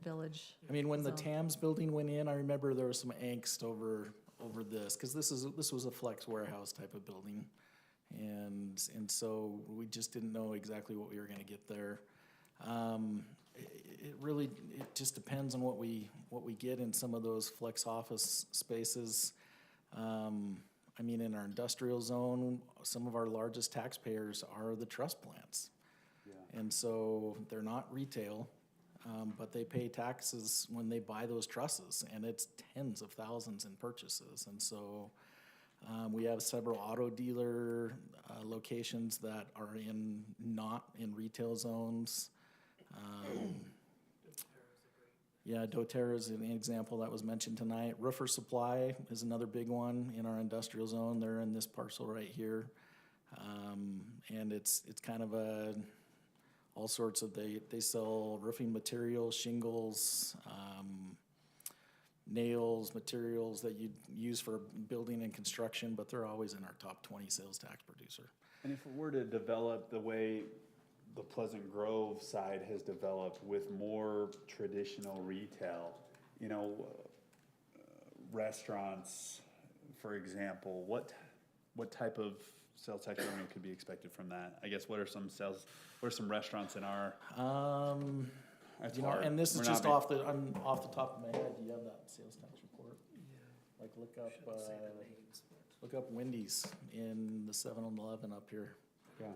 Village. I mean, when the So- TAMS building went in, I remember there was some angst over this, because this was a flex warehouse type of building. And so we just didn't know exactly what we were gonna get there. It just depends on what we get in some of those flex office spaces. I mean, in our industrial zone, some of our largest taxpayers are the truss plants. And so they're not retail, but they pay taxes when they buy those trusses, and it's tens of thousands in purchases. And so we have several auto dealer locations that are not in retail zones. Yeah, doTERRA is an example that was mentioned tonight. Roofer Supply is another big one in our industrial zone. They're in this parcel right here. And it's kind of all sorts of, they sell roofing materials, shingles, nails, materials that you use for building and construction, but they're always in our top 20 sales tax producer. and if it were to develop the way the Pleasant Grove side has developed with more traditional retail, you know, restaurants, for example, what type of sales tax revenue could be expected from that? I guess what are some restaurants in our? That's You know, hard. and this is We're just not off the top of my head. Do you have that sales tax report? Like look up Wendy's in the 7-Eleven up here. Yeah.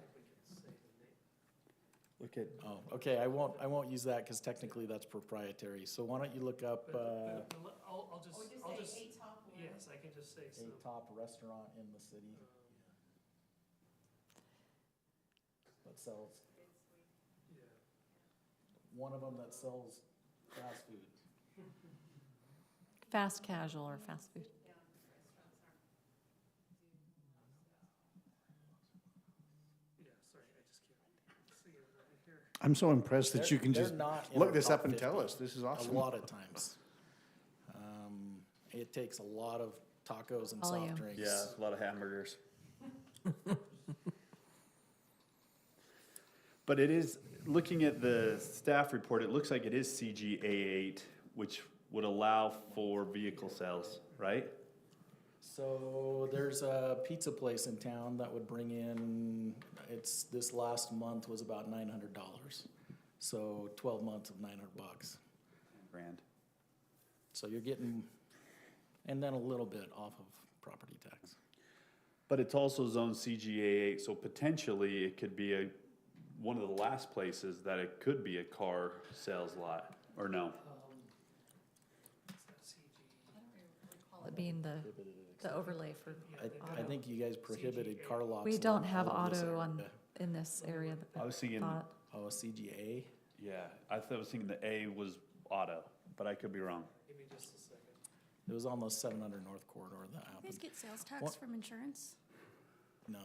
Look at, Oh, okay, I won't use that because technically that's proprietary. So why don't you look up, I'll just, yes, I can just say so. a top restaurant in the city that sells, Yeah. one of them that sells fast food. Fast casual or fast food? Yeah, sorry, I just can't see it right here. I'm so impressed that you can They're just not in look our this top up and tell 50 us. This is A awesome. lot of times. It takes a lot of tacos and Volume. soft drinks. Yeah, a lot of hamburgers. But it is, looking at the staff report, it looks like it is CGA8, which would allow for vehicle sales, right? So there's a pizza place in town that would bring in, this last month was about $900. So 12 months of $900. Grand. So you're getting, and then a little bit off of property tax. But it's also zone CGA8, so potentially it could be one of the last places that it could be a car sales lot, or no? What's that CG? Call it being the overlay for I think you guys prohibited car lots. We in don't have all of this auto on, area. in this area. I was thinking, thought. Oh, CGA? yeah, I was thinking the A was auto, but I could be wrong. Give me just a second. It was on the 700 North corridor that You guys happened. get sales tax What? from insurance? No.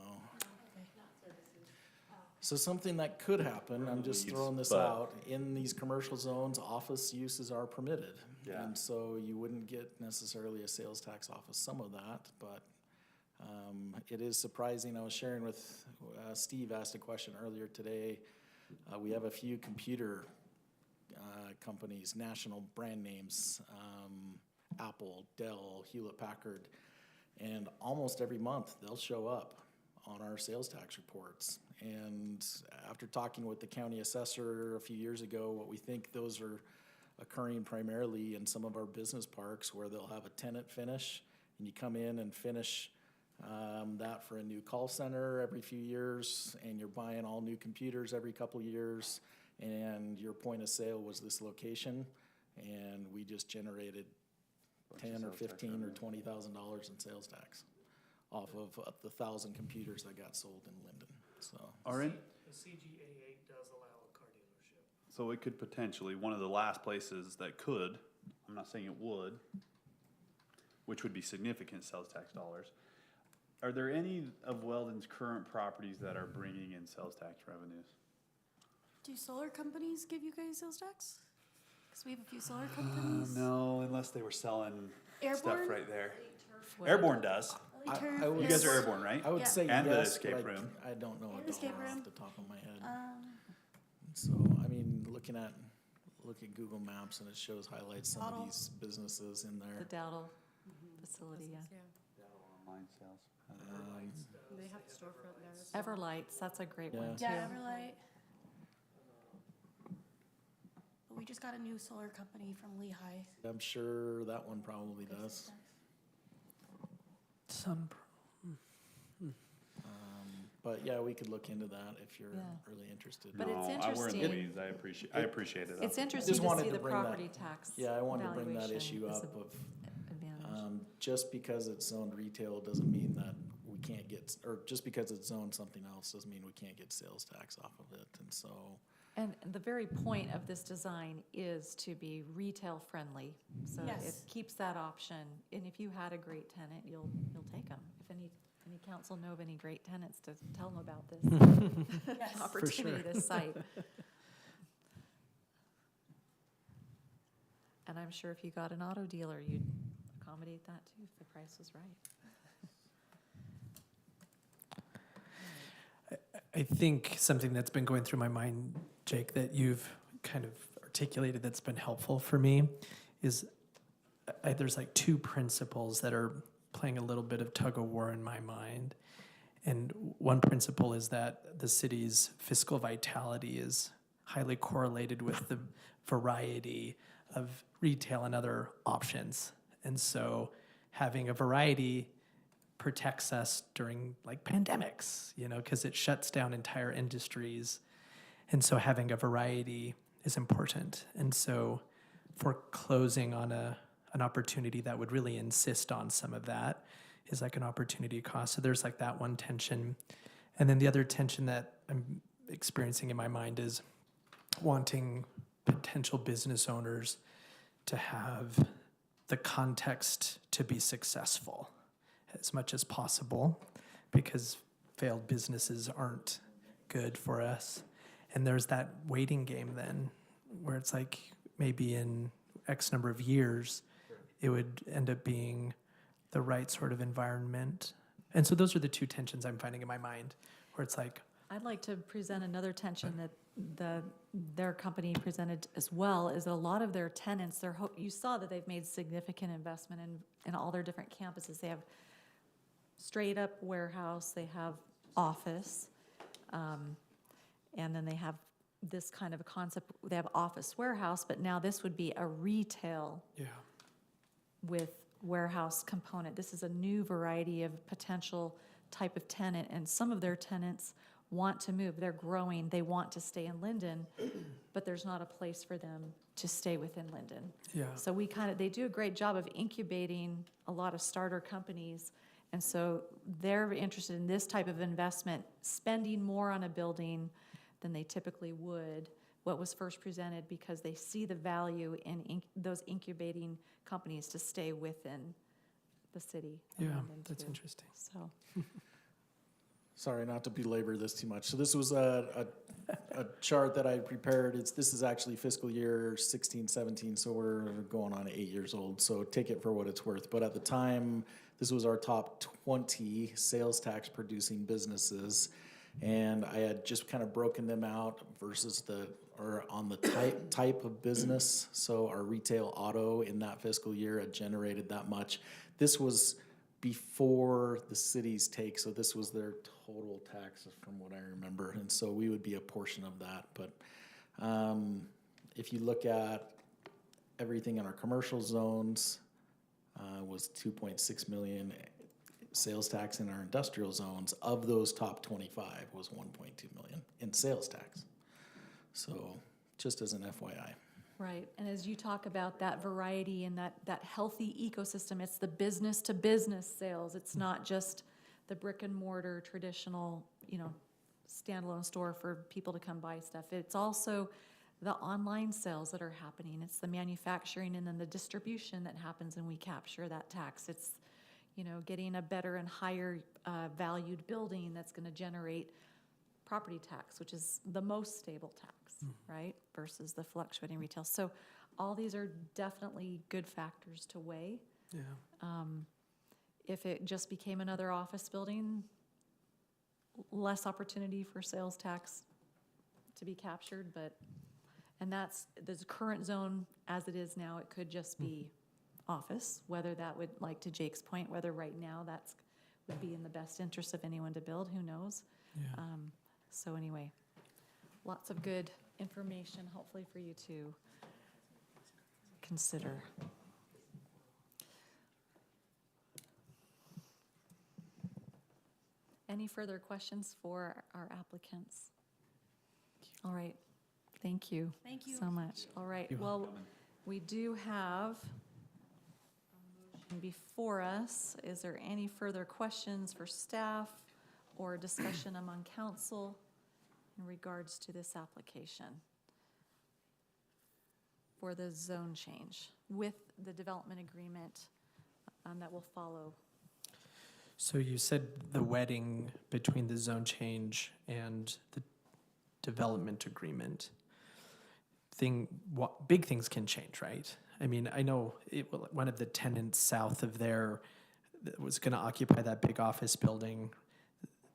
So something that could happen, I'm just Leads, throwing this but- out, in these commercial zones, office uses are permitted. Yeah. And so you wouldn't get necessarily a sales tax off of some of that, but it is surprising. I was sharing with, Steve asked a question earlier today. We have a few computer companies, national brand names, Apple, Dell, Hewlett Packard, and almost every month they'll show up on our sales tax reports. And after talking with the county assessor a few years ago, what we think those are occurring primarily in some of our business parks where they'll have a tenant finish, and you come in and finish that for a new call center every few years, and you're buying all new computers every couple years, and your point of sale was this location, and we just generated Bunch of 10 or sales tax 15 or revenue. $20,000 in sales tax off of the 1,000 computers that got sold in Lindon, so. The CGA8 does allow a car dealership. So it could potentially, one of the last places that could, I'm not saying it would, which would be significant sales tax dollars. Are there any of Weldon's current properties that are bringing in sales tax revenues? Do solar companies give you guys sales tax? Because we have a few solar companies. No, unless they were selling stuff Airborne? right there. Would. Airborne does. Elite Turf, I would You guys are Airborne. airborne, right? I would Yeah. say And the yes, escape but room. I don't know a And the escape dollar room. off the top of my head. Um, So, I mean, look at Google Maps and it shows highlights some of Bottle. these businesses in The there. Dowdle facility, yeah. Online sales. They have storefront there. as well. Everlights, that's a great one too. yeah, Everlight. But we just got a new solar company from Lehigh. I'm sure that one probably does. But yeah, we could look into that if you're Yeah. really interested. But it's No, we're in the interesting. weeds. I appreciate it. It's interesting to wanted see to the bring that- property tax Yeah, I wanted to bring that valuation issue is up a of, advantage. just because it's zoned retail doesn't mean that we can't get, or just because it's zoned something else doesn't mean we can't get sales tax off of it, and so. And the very point of this design is to be retail friendly. So it Yes. keeps that option. And if you had a great tenant, you'll take them. If any council know of any great tenants, to tell them about this Yes. opportunity, this site. And I'm sure if you got an auto dealer, you'd accommodate that too, if the price was right. I think something that's been going through my mind, Jake, that you've kind of articulated that's been helpful for me is there's like two principles that are playing a little bit of tug of war in my mind. And one principle is that the city's fiscal vitality is highly correlated with the variety of retail and other options. And so having a variety protects us during like pandemics, because it shuts down entire industries. And so having a variety is important. And so foreclosing on an opportunity that would really insist on some of that is like an opportunity cost. So there's like that one tension. And then the other tension that I'm experiencing in my mind is wanting potential business owners to have the context to be successful as much as possible, because failed businesses aren't good for us. And there's that waiting game then where it's like maybe in X number of years, it would end up being the right sort of environment. And so those are the two tensions I'm finding in my mind, where it's like, I'd like to present another tension that their company presented as well, is a lot of their tenants, you saw that they've made significant investment in all their different campuses. They have straight up warehouse, they have office, and then they have this kind of a concept, they have office warehouse, but now this would be a retail with warehouse component. This is a new variety of potential type of tenant, and some of their tenants want to move. They're growing. They want to stay in Lindon, but there's not a place for them to stay within Lindon. yeah. So they do a great job of incubating a lot of starter companies. And so they're interested in this type of investment, spending more on a building than they typically would, what was first presented, because they see the value in those incubating companies to stay within the city. of Yeah, Lindon that's too. interesting. So, Sorry, not to belabor this too much. So this was a chart that I prepared. This is actually fiscal year 16, 17, so we're going on 8 years old. So take it for what it's worth. But at the time, this was our top 20 sales tax producing businesses. And I had just kind of broken them out versus on the type of business. So our retail auto in that fiscal year had generated that much. This was before the city's take, so this was their total tax from what I remember, and so we would be a portion of that. But if you look at everything in our commercial zones, was 2.6 million. Sales tax in our industrial zones, of those top 25, was 1.2 million in sales tax. So just as an FYI. right, and as you talk about that variety and that healthy ecosystem, it's the business to business sales. It's not just the brick and mortar traditional, standalone store for people to come buy stuff. It's also the online sales that are happening. It's the manufacturing and then the distribution that happens, and we capture that tax. It's, getting a better and higher valued building that's going to generate property tax, which is the most stable tax, right, versus the fluctuating retail. So all these are definitely good factors to weigh. Yeah. If it just became another office building, less opportunity for sales tax to be captured, and that's the current zone as it is now. It could just be office, whether that would, like to Jake's point, whether right now would be in the best interest of anyone to build, who knows? Yeah. So anyway, lots of good information, hopefully for you to consider. Any further questions for our applicants? All right, thank you. Thank you. So much. All right, well, we do have a motion before us. Is there any further questions for staff or discussion among council in regards to this application for the zone change with the development agreement that will follow? So you said the wedding between the zone change and the development agreement. Big things can change, right? I mean, I know one of the tenants south of there that was going to occupy that big office building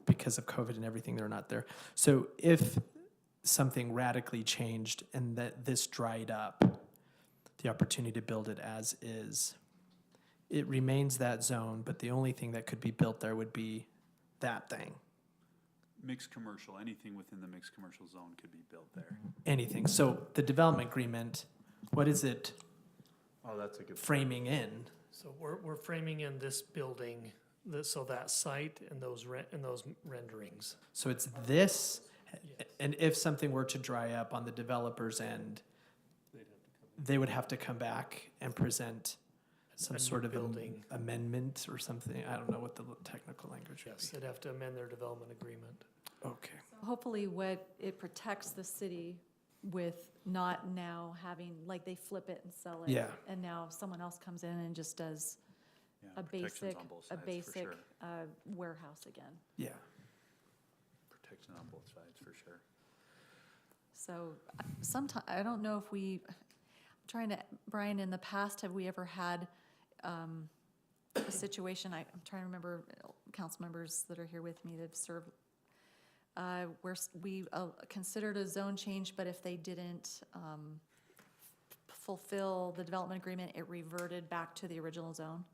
because of COVID and everything, they're not there. So if something radically changed and that this dried up, the opportunity to build it as is, it remains that zone, but the only thing that could be built there would be that thing. Mixed commercial, anything within the mixed commercial zone could be built there. Anything. So the development agreement, what is it Oh, that's a good. framing in? So we're framing in this building, so that site and those renderings. So it's this, And if something were to dry up on the developer's end, they would have to come back and present some A new sort of building. amendment or something. I don't know what the technical language would Yes, be. they'd have to amend their development agreement. Okay. Hopefully what it protects the city with not now having, like they flip it and sell it. Yeah. And now someone else comes in and just does a basic, warehouse again. Yeah. Protection on both sides, for sure. So sometime, I don't know if we, I'm trying to, Brian, in the past, have we ever had a situation, I'm trying to remember council members that are here with me that have served, where we considered a zone change, but if they didn't fulfill the development agreement, it reverted back to the original zone?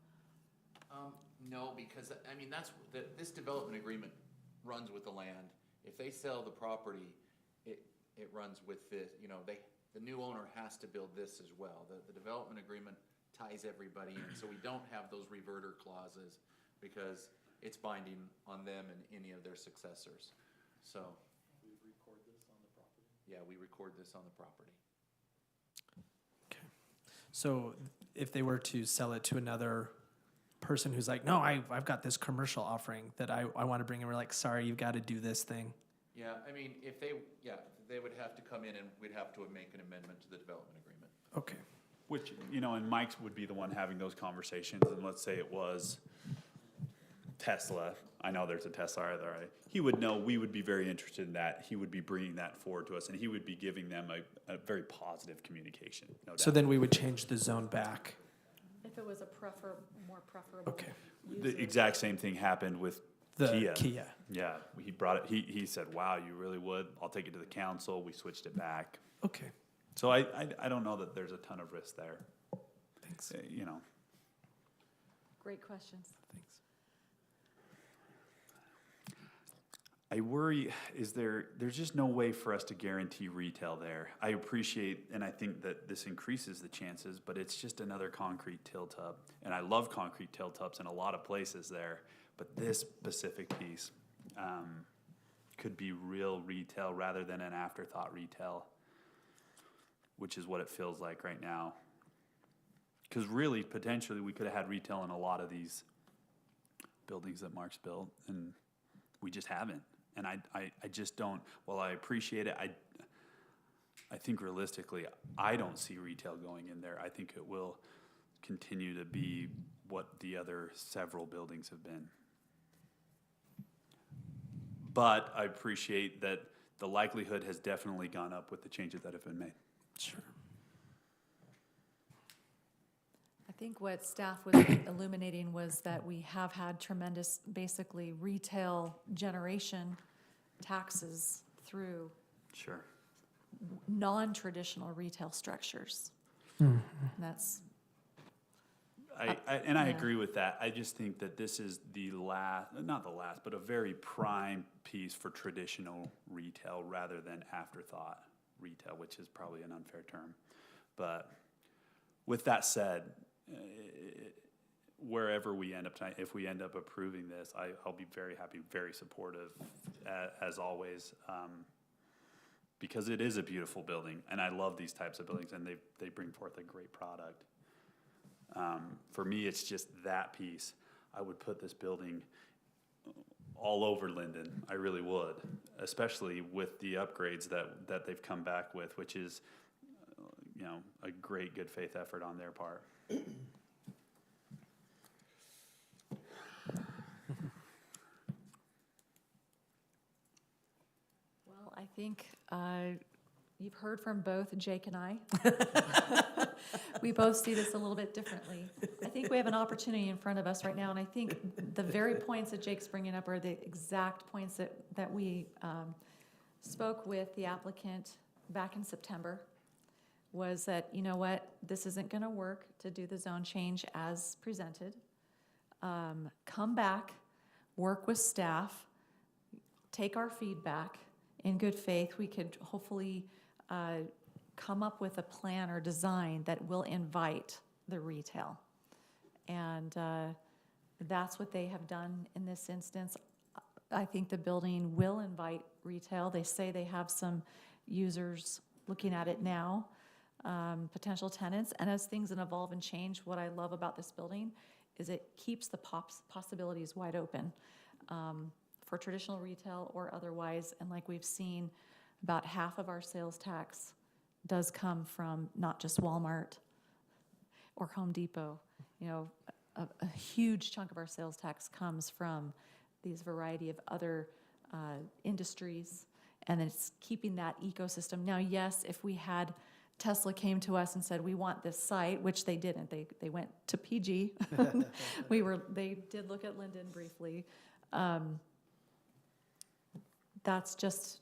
No, because, I mean, this development agreement runs with the land. If they sell the property, it runs with the new owner has to build this as well. The development agreement ties everybody in, so we don't have those reverter clauses because it's binding on them and any of their successors. So. We record this on the property? Yeah, we record this on the property. Okay. So if they were to sell it to another person who's like, no, I've got this commercial offering that I want to bring in, we're like, sorry, you've got to do this thing. Yeah, I mean, they would have to come in and we'd have to make an amendment to the development agreement. Okay. Which, and Mike's would be the one having those conversations, and let's say it was Tesla. I know there's a Tesla out there, right? He would know we would be very interested in that. He would be bringing that forward to us, and he would be giving them a very positive communication, no doubt. So then we would change the zone back. If it was a more preferable. Okay. The exact same thing happened with The Kia. Yeah, he brought it, he said, wow, you really would? I'll take it to the council. We switched it back. Okay. So I don't know that there's a ton of risk there. Thanks. Great questions. Thanks. I worry, there's just no way for us to guarantee retail there. I appreciate, and I think that this increases the chances, but it's just another concrete tilt-up. And I love concrete tilt-ups in a lot of places there, but this specific piece could be real retail rather than an afterthought retail, which is what it feels like right now. Because really, potentially, we could have had retail in a lot of these buildings that Mark's built, and we just haven't. And I just don't, while I appreciate it, I think realistically, I don't see retail going in there. I think it will continue to be what the other several buildings have been. But I appreciate that the likelihood has definitely gone up with the changes that have been made. Sure. I think what staff was illuminating was that we have had tremendous, basically, retail generation taxes through Sure. non-traditional retail structures. That's, I yeah. agree with that. I just think that this is not the last, but a very prime piece for traditional retail rather than afterthought retail, which is probably an unfair term. But with that said, wherever we end up tonight, if we end up approving this, I'll be very happy, very supportive, as always, because it is a beautiful building, and I love these types of buildings, and they bring forth a great product. For me, it's just that piece. I would put this building all over Lindon. I really would, especially with the upgrades that they've come back with, which is, a great good faith effort on their part. well, I think you've heard from both Jake and I. We both see this a little bit differently. I think we have an opportunity in front of us right now, and I think the very points that Jake's bringing up are the exact points that we spoke with the applicant back in September, was that, you know what, this isn't gonna work to do the zone change as presented. Come back, work with staff, take our feedback. In good faith, we could hopefully come up with a plan or design that will invite the retail. And that's what they have done in this instance. I think the building will invite retail. They say they have some users looking at it now, potential tenants. And as things evolve and change, what I love about this building is it keeps the possibilities wide open for traditional retail or otherwise. And like we've seen, about half of our sales tax does come from not just Walmart or Home Depot. You know, a huge chunk of our sales tax comes from these variety of other industries, and it's keeping that ecosystem. Now, yes, if we had Tesla came to us and said, we want this site, which they didn't. They went to PG. They did look at Lindon briefly. That's just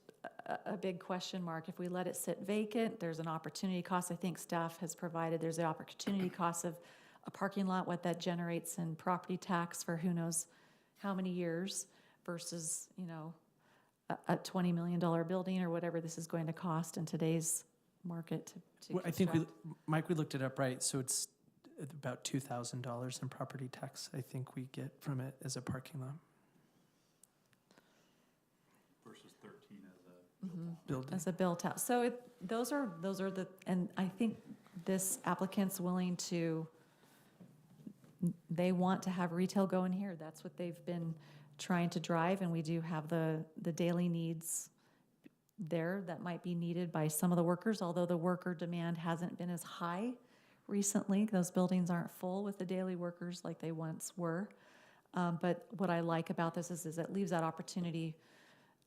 a big question mark. If we let it sit vacant, there's an opportunity cost. I think staff has provided, there's the opportunity cost of a parking lot, what that generates in property tax for who knows how many years versus, you know, a $20 million building or whatever this is going to cost in today's market to Well, I think construct. Mike, we looked it up, right? So it's about $2,000 in property tax, I think we get from it as a parking lot. Versus 13 as a Building. As a built out. So those are the, and I think this applicant's willing to, they want to have retail go in here. That's what they've been trying to drive, and we do have the daily needs there that might be needed by some of the workers, although the worker demand hasn't been as high recently. Those buildings aren't full with the daily workers like they once were. But what I like about this is it leaves that opportunity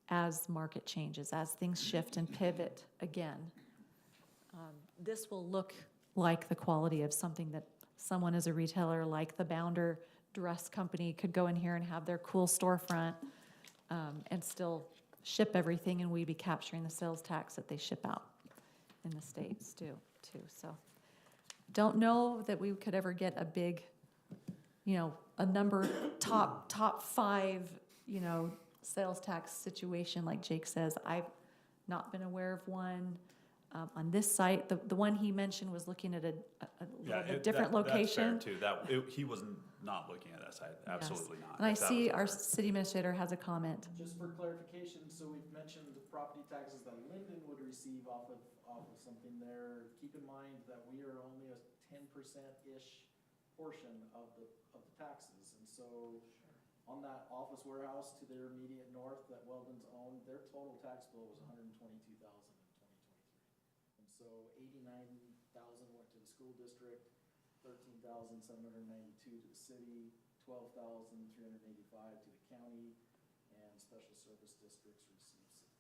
as market changes, as things shift and pivot again. This will look like the quality of something that someone as a retailer like the Bounder Dress Company could go in here and have their cool storefront and still ship everything, and we'd be capturing the sales tax that they ship out in the States too. So don't know that we could ever get a big, you know, a number top 5, you know, sales tax situation like Jake says. I've not been aware of one. On this site, the one he mentioned was looking at a little bit different location. That's fair too. He was not looking at that side. Absolutely not. And I If that see was our different. city administrator has a comment. Just for clarification, so we've mentioned the property taxes that Lindon would receive off of something there. Keep in mind that we are only a 10%-ish portion of the taxes. And so on that office warehouse to their immediate north that Weldon's owned, their total tax bill was $122,000 in 2023. And so 89,000 went to the school district, 13,792 to the city, 12,385 to the county, and special service districts received 6,900.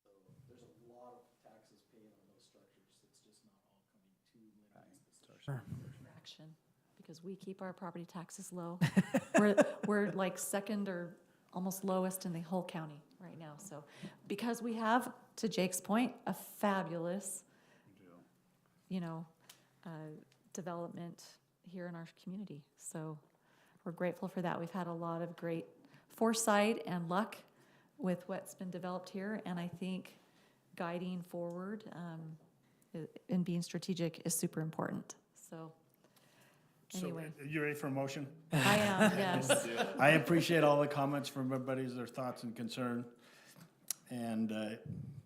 So there's a lot of taxes paid on those structures. It's just not all coming to Lindon specifically. Action, because we keep our property taxes low. We're like second or almost lowest in the whole county right now. So because we have, to Jake's point, a fabulous, you know, development here in our community. So we're grateful for that. We've had a lot of great foresight and luck with what's been developed here, and I think guiding forward and being strategic is super important. So anyway. So, you ready for a motion? I am, yes. I appreciate all the comments from everybody's, their thoughts and concern and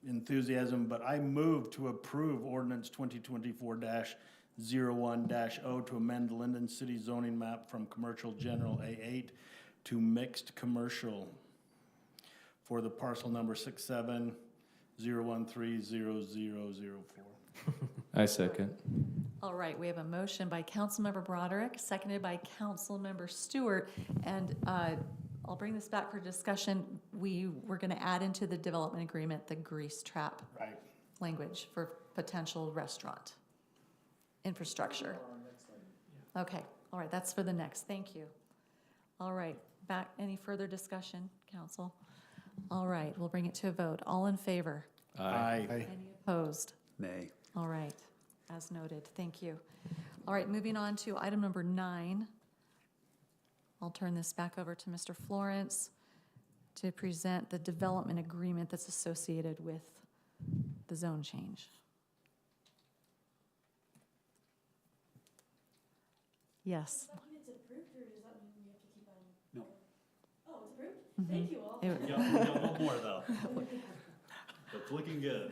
enthusiasm, but I move to approve ordinance 2024-01-0 to amend the Lindon City zoning map from commercial general A8 to mixed commercial for the parcel number 67-013-0004. I second. All right, we have a motion by Councilmember Broderick, seconded by Councilmember Stewart, and I'll bring this back for discussion. We're going to add into the development agreement the grease trap language for potential restaurant infrastructure. Okay, all right, that's for the next. Thank you. All right, back. Any further discussion, council? All right, we'll bring it to a vote. All in favor? Aye. Any opposed? Nay. All right, as noted. Thank you. All right, moving on to item number 9. I'll turn this back over to Mr. Florence to present the development agreement that's associated with the zone change. Yes. Does that mean it's approved, or does that mean we have to keep on? No. Oh, it's approved? Thank you all. It- We got one more though. It's looking good.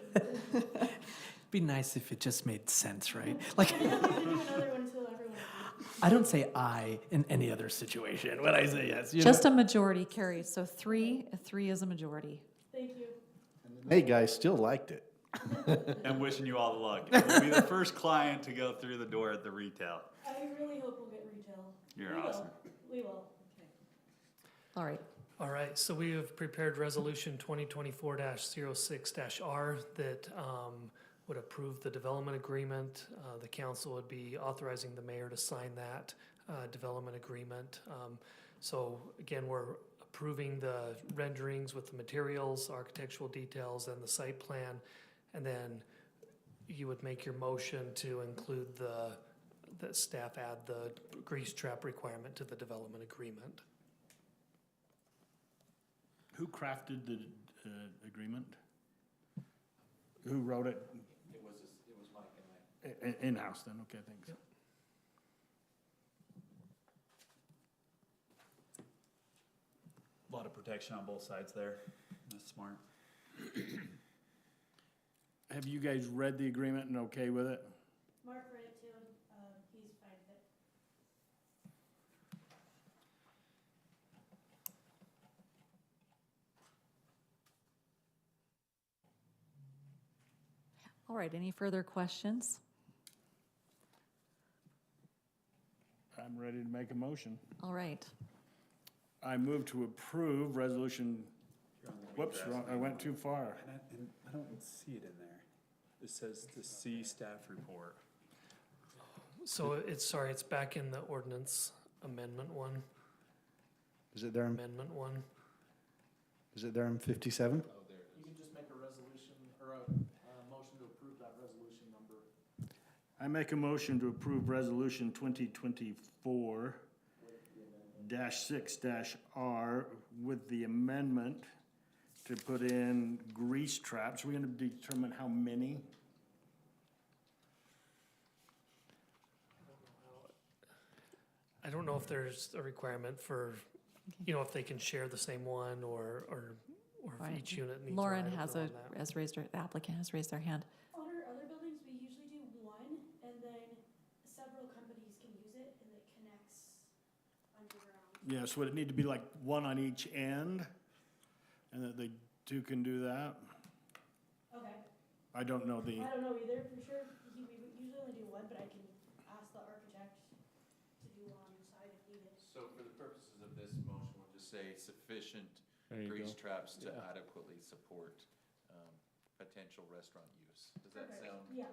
Be nice if it just made sense, right? Like, I'm gonna do another one until everyone agrees. I don't say I in any other situation when I say yes. You Just know? a majority carries, so three is a majority. Thank you. Hey, guys, still liked it. And wishing you all the luck. You'll be the first client to go through the door at the retail. I really hope we'll get retail. You're We will. awesome. We will. All right. All right, so we have prepared resolution 2024-06-R that would approve the development agreement. The council would be authorizing the mayor to sign that development agreement. So again, we're approving the renderings with the materials, architectural details, and the site plan. And then you would make your motion to include that staff add the grease trap requirement to the development agreement. Who crafted the agreement? Who wrote it? It was Mike and I. In-house then, okay, thanks. A lot of protection on both sides there. That's smart. Have you guys read the agreement and okay with it? Mark read it too. He's fine with it. All right, any further questions? I'm ready to make a motion. All right. I move to approve resolution, whoops, wrong, I went too far. And I don't see it in there. It says to see staff report. So it's back in the ordinance amendment one, Is it there in, amendment one. is it there in 57? You can just make a resolution or a motion to approve that resolution number. I make a motion to approve resolution 2024-6-R with the amendment to put in grease traps. We're gonna determine how many. I don't know if there's a requirement for, if they can share the same one or if Right. each unit needs. Lauren items has on that. the applicant has raised their hand. On our other buildings, we usually do one, and then several companies can use it, and it connects underground. Yeah, so would it need to be like one on each end? And that they two can do that? Okay. I don't know the, I don't know either for sure. We usually only do one, but I can ask the architect to do one on your side if needed. So for the purposes of this motion, we'll just say sufficient There you grease go. traps to Yeah. adequately support potential restaurant use. Does that Perfect. sound? Yeah.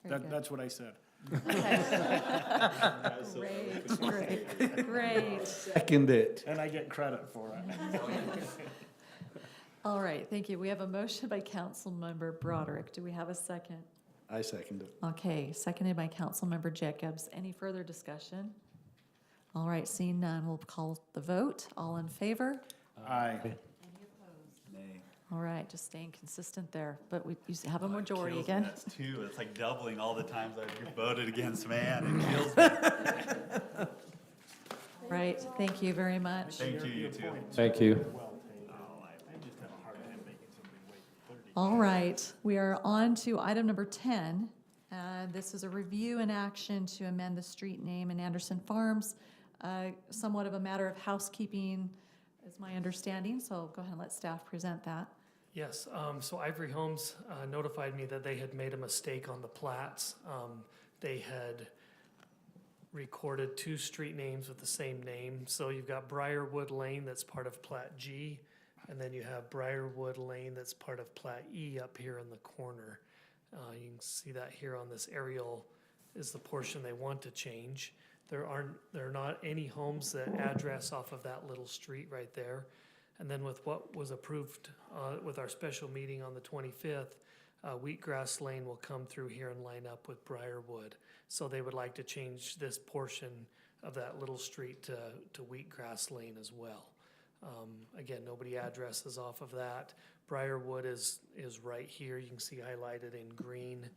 Very good. that's what I said. Okay. Great. Second it. And I get credit for it. All right, thank you. We have a motion by Councilmember Broderick. Do we have a second? I second it. Okay, seconded by Councilmember Jacobs. Any further discussion? All right, seeing none, we'll call the vote. All in favor? Aye. Any opposed? Nay. All right, just staying consistent there, but we you have a Oh, it majority kills me. again. That's two. It's like doubling all the times I've voted against, man. It kills me. Right, thank you very much. Thank you, you too. Thank you. Well taken. I just have a hard time making somebody wait 30. All right, we are on to item number 10. This is a review and action to amend the street name in Anderson Farms. Somewhat of a matter of housekeeping is my understanding, so go ahead and let staff present that. Yes, so Ivory Homes notified me that they had made a mistake on the plats. They had recorded two street names with the same name. So you've got Briarwood Lane that's part of Plat G, and then you have Briarwood Lane that's part of Plat E up here in the corner. You can see that here on this aerial is the portion they want to change. There are not any homes that address off of that little street right there. And then with what was approved with our special meeting on the 25th, Wheatgrass Lane will come through here and line up with Briarwood. So they would like to change this portion of that little street to Wheatgrass Lane as well. Again, nobody addresses off of that. Briarwood is right here. You can see highlighted in green.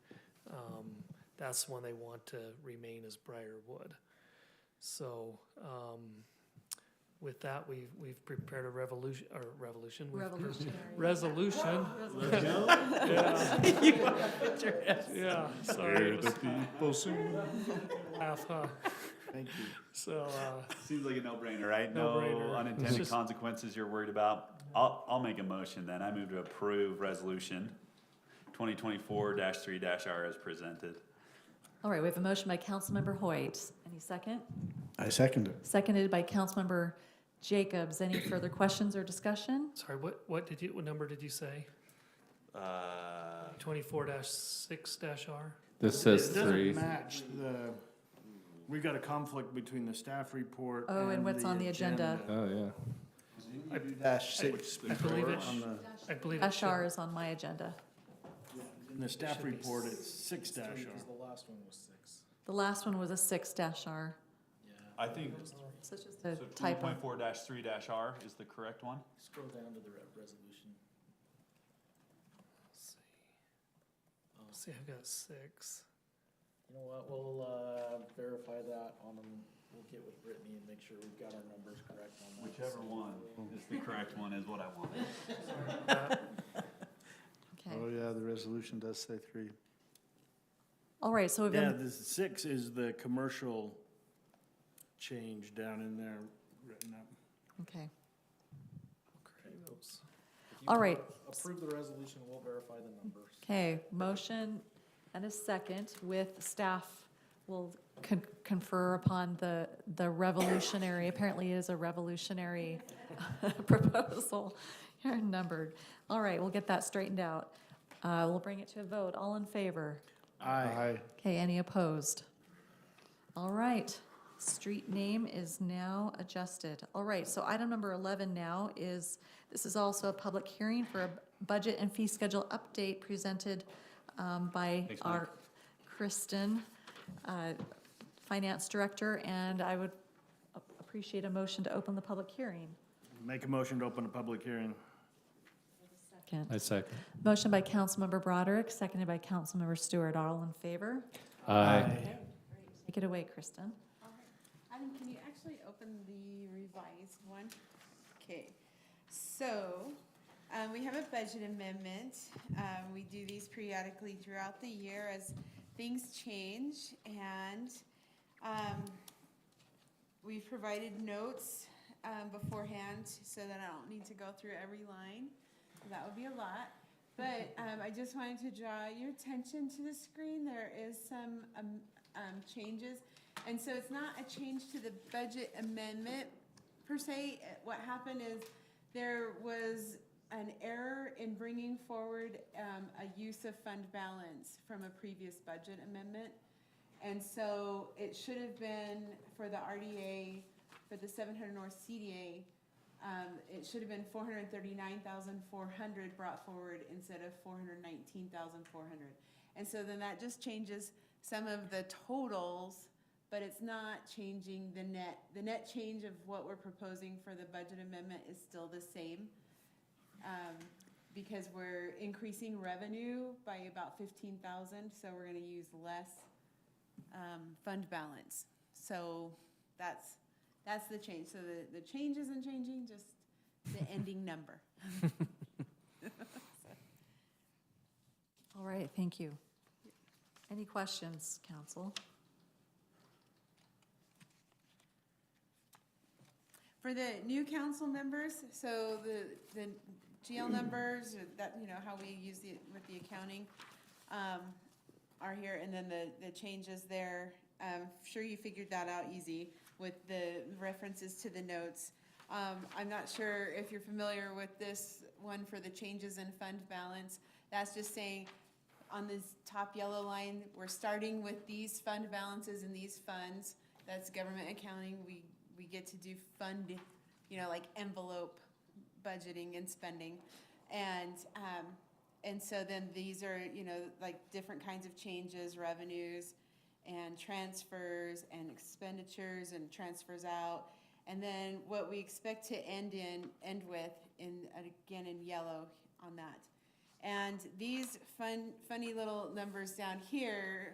That's one they want to remain as Briarwood. So with that, we've prepared a resolution. Revolutionary. Resolution. Yeah, sorry. It was half, huh? Thank you. So, Seems like a no-brainer, right? No-brainer. No It's unintended just- consequences you're worried about. I'll make a motion then. I move to approve resolution 2024-3-R as presented. All right, we have a motion by Councilmember Hoyt. Any second? I second it. Seconded by Councilmember Jacobs. Any further questions or discussion? sorry, what number did you say? 24-6-R? This says It doesn't 3. match we've got a conflict between the staff report Oh, and what's on the agenda. Oh, yeah. -6 I believe it. on the, I believe it Dash R should. is on my agenda. In the staff should be report, it's 6-R. The last one was 6. The last one was a 6-R. Yeah. I think, So it's just a typo. 2024-3-R is the correct one. Scroll down to the resolution. Let's see. Let's see, I've got 6. You know what, we'll verify that on them. We'll get with Brittany and make sure we've got our numbers correct on that. Whichever one is the correct one is what I want. Okay. oh yeah, the resolution does say 3. All right, so we've Yeah, been, the 6 is the commercial change down in there written up. okay. Oops. If you All right. Approve the resolution, we'll verify the numbers. Okay, motion and a second with staff will confer upon the revolutionary, apparently it is a revolutionary proposal. You're numbered. All right, we'll get that straightened out. We'll bring it to a vote. All in favor? Aye. Okay, any opposed? All right, street name is now adjusted. All right, so item number 11 now is, this is also a public hearing for a budget and fee schedule update presented by Thanks, Mike. our Kristen, Finance Director, and I would appreciate a motion to open the public hearing. Make a motion to open a public hearing. Second. I second. Motion by Councilmember Broderick, seconded by Councilmember Stewart. All in favor? Aye. Take it away, Kristen. Adam, can you actually open the revised one? Okay, so, we have a budget amendment. We do these periodically throughout the year as things change, and, we've provided notes, beforehand so that I don't need to go through every line. That would be a lot. But, I just wanted to draw your attention to the screen. There is some, changes. And so it's not a change to the budget amendment per se. What happened is there was an error in bringing forward a use of fund balance from a previous budget amendment. And so it should have been for the RDA, for the 700 North CDA, it should have been 439,400 brought forward instead of 419,400. And so then that just changes some of the totals, but it's not changing the net. The net change of what we're proposing for the budget amendment is still the same, because we're increasing revenue by about 15,000, so we're gonna use less fund balance. So that's the change. So the change isn't changing, just the ending number. All right, thank you. Any questions, council? For the new council members, so the GL numbers, or that, you know, how we use with the accounting, are here, and then the changes there. Sure you figured that out easy with the references to the notes. I'm not sure if you're familiar with this one for the changes in fund balance. That's just saying on this top yellow line, we're starting with these fund balances and these funds. That's government accounting. We get to do fund, you know, like envelope budgeting and spending. And so then these are, you know, like different kinds of changes, revenues and transfers and expenditures and transfers out. And then what we expect to end with again in yellow on that. And these funny little numbers down here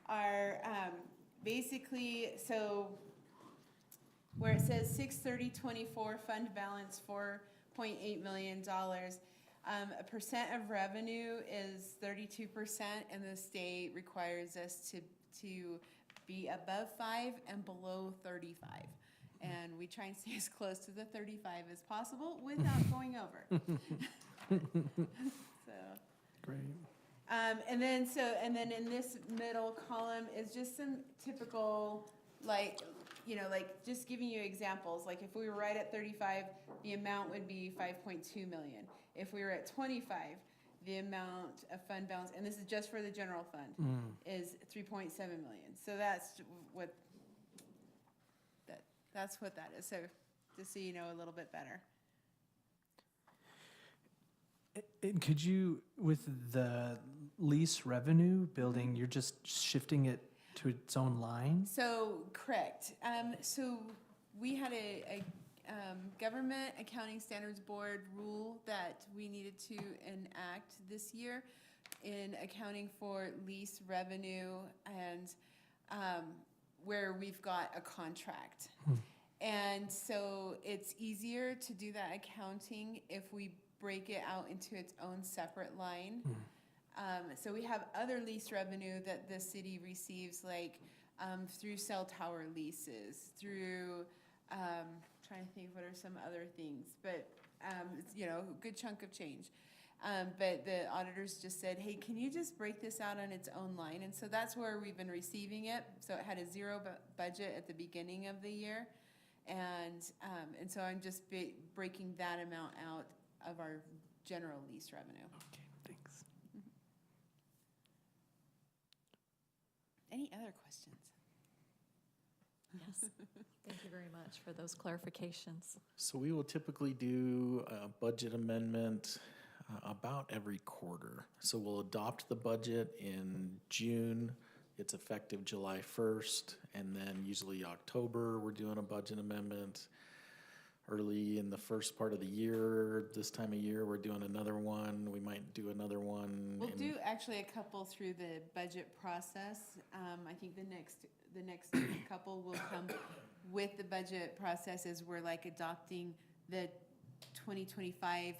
are basically, so where it says 6/30/24 fund balance $4.8 million. A percent of revenue is 32%, and the state requires us to be above 5 and below 35. And we try and stay as close to the 35 as possible without going over. So. Great. And then in this middle column is just some typical, like, just giving you examples. Like if we were right at 35, the amount would be 5.2 million. If we were at 25, the amount of fund balance, and this is just for the general fund, is 3.7 million. So that's what that is. So just so you know a little bit better. And could you, with the lease revenue building, you're just shifting it to its own line? So, correct. So we had a Government Accounting Standards Board rule that we needed to enact this year in accounting for lease revenue and where we've got a contract. And so it's easier to do that accounting if we break it out into its own separate line. So we have other lease revenue that the city receives, like through cell tower leases, through, trying to think what are some other things, but it's, a good chunk of change. But the auditors just said, hey, can you just break this out on its own line? And so that's where we've been receiving it. So it had a zero budget at the beginning of the year. And so I'm just breaking that amount out of our general lease revenue. Okay, thanks. Any other questions? Yes. Thank you very much for those clarifications. So we will typically do a budget amendment about every quarter. So we'll adopt the budget in June. It's effective July 1st, and then usually October, we're doing a budget amendment. Early in the first part of the year, this time of year, we're doing another one. We might do another one. We'll do actually a couple through the budget process. I think the next couple will come with the budget process as we're like adopting the 2025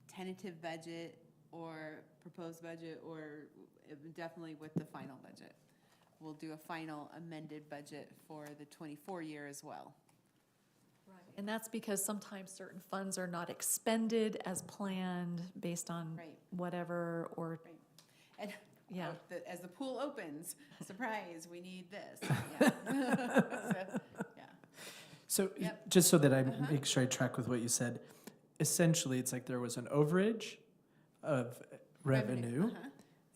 tentative budget or proposed budget, or definitely with the final budget. We'll do a final amended budget for the 24 year as well. Right. And that's because sometimes certain funds are not expended as planned based on Right. whatever, or, Right. And yeah. as the pool opens, surprise, we need this. Yeah. So, yeah. So Yep. just so that I make sure I track with what you said, essentially it's like there was an overage of revenue,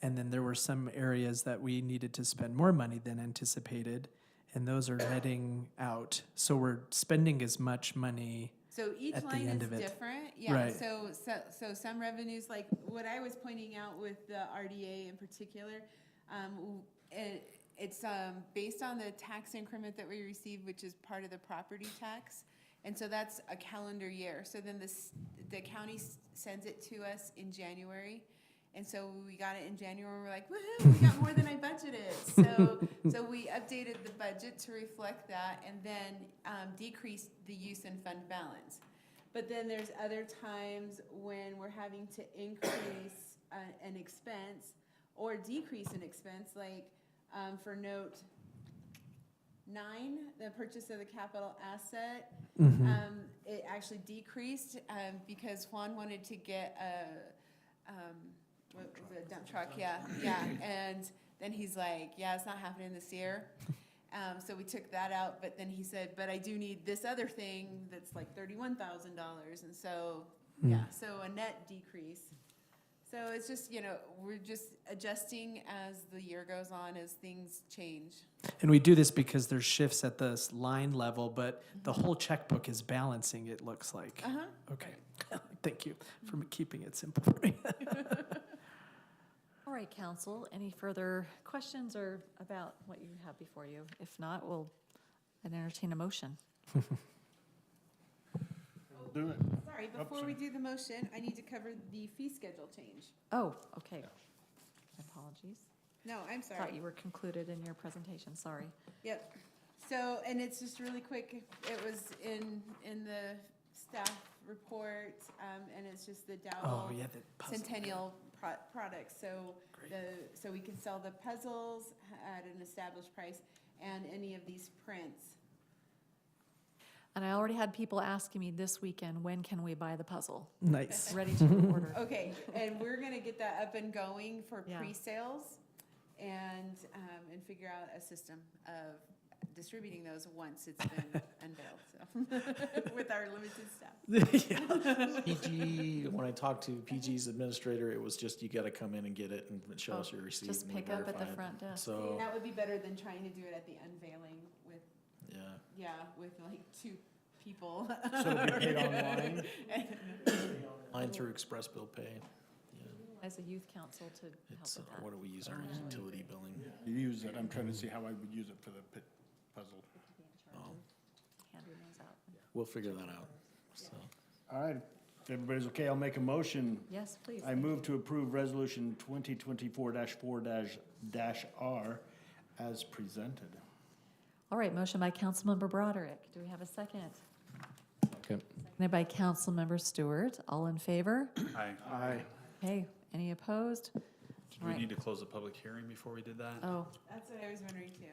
and then there were some areas that we needed to spend more money than anticipated, and those are netting out. So we're spending as much money. So each at the line end is of it. different. Yeah. Right. So some revenues, like what I was pointing out with the RDA in particular, it's based on the tax increment that we receive, which is part of the property tax. And so that's a calendar year. So then the county sends it to us in January. And so we got it in January, and we're like, woohoo, we got more than I budgeted. So we updated the budget to reflect that, and then decreased the use and fund balance. But then there's other times when we're having to increase an expense or decrease an expense, like for note 9, the purchase of the capital asset, it actually decreased because Juan wanted to get what was it, dump truck, yeah, and then he's like, yeah, it's not happening this year. So we took that out, but then he said, but I do need this other thing that's like $31,000, and so, yeah, so a net decrease. So it's just, we're just adjusting as the year goes on, as things change. And we do this because there's shifts at the line level, but the whole checkbook is balancing, it looks like. Okay. Thank you for keeping it simple for me. All right, council, any further questions or about what you have before you? If not, we'll entertain a motion. Do it. Sorry, before we do the motion, I need to cover the fee schedule change. Oh, okay. Apologies. No, I'm Thought sorry. you were concluded in your presentation, sorry. Yep. So, and it's just really quick, it was in the staff report, and it's just the Oh, Dowell yeah, the puzzle. Centennial products, so Great. so we can sell the puzzles at an established price and any of these prints. And I already had people asking me this weekend, when can we buy the puzzle? Nice. Ready to order. Okay, and we're gonna get that up and going for Yeah. pre-sales and figure out a system of distributing those once it's been unveiled, so, with our limited staff. Yeah. PG, when I talked to PG's administrator, it was just, you gotta come in and get it and show us your receipt. Just and we pick up at the verify it. front desk. So, That would be better than trying to do it at the unveiling with, yeah. with like 2 people. So it'll be paid online? Line through Express Bill Pay. As a youth council to help It's, with that. what do we use our utility billing? You use it, I'm trying to see how I would use it for the puzzle. Be in charge of handing those out. We'll figure that out, so. All right, if everybody's okay, I'll make a motion. Yes, please. I move to approve resolution 2024-4-R as presented. All right, motion by Councilmember Broderick. Do we have a second? Okay. Seconded by Councilmember Stewart. All in favor? Aye. Aye. Okay, any opposed? Did we Right. need to close the public hearing before we did that? Oh, That's what I was wondering too.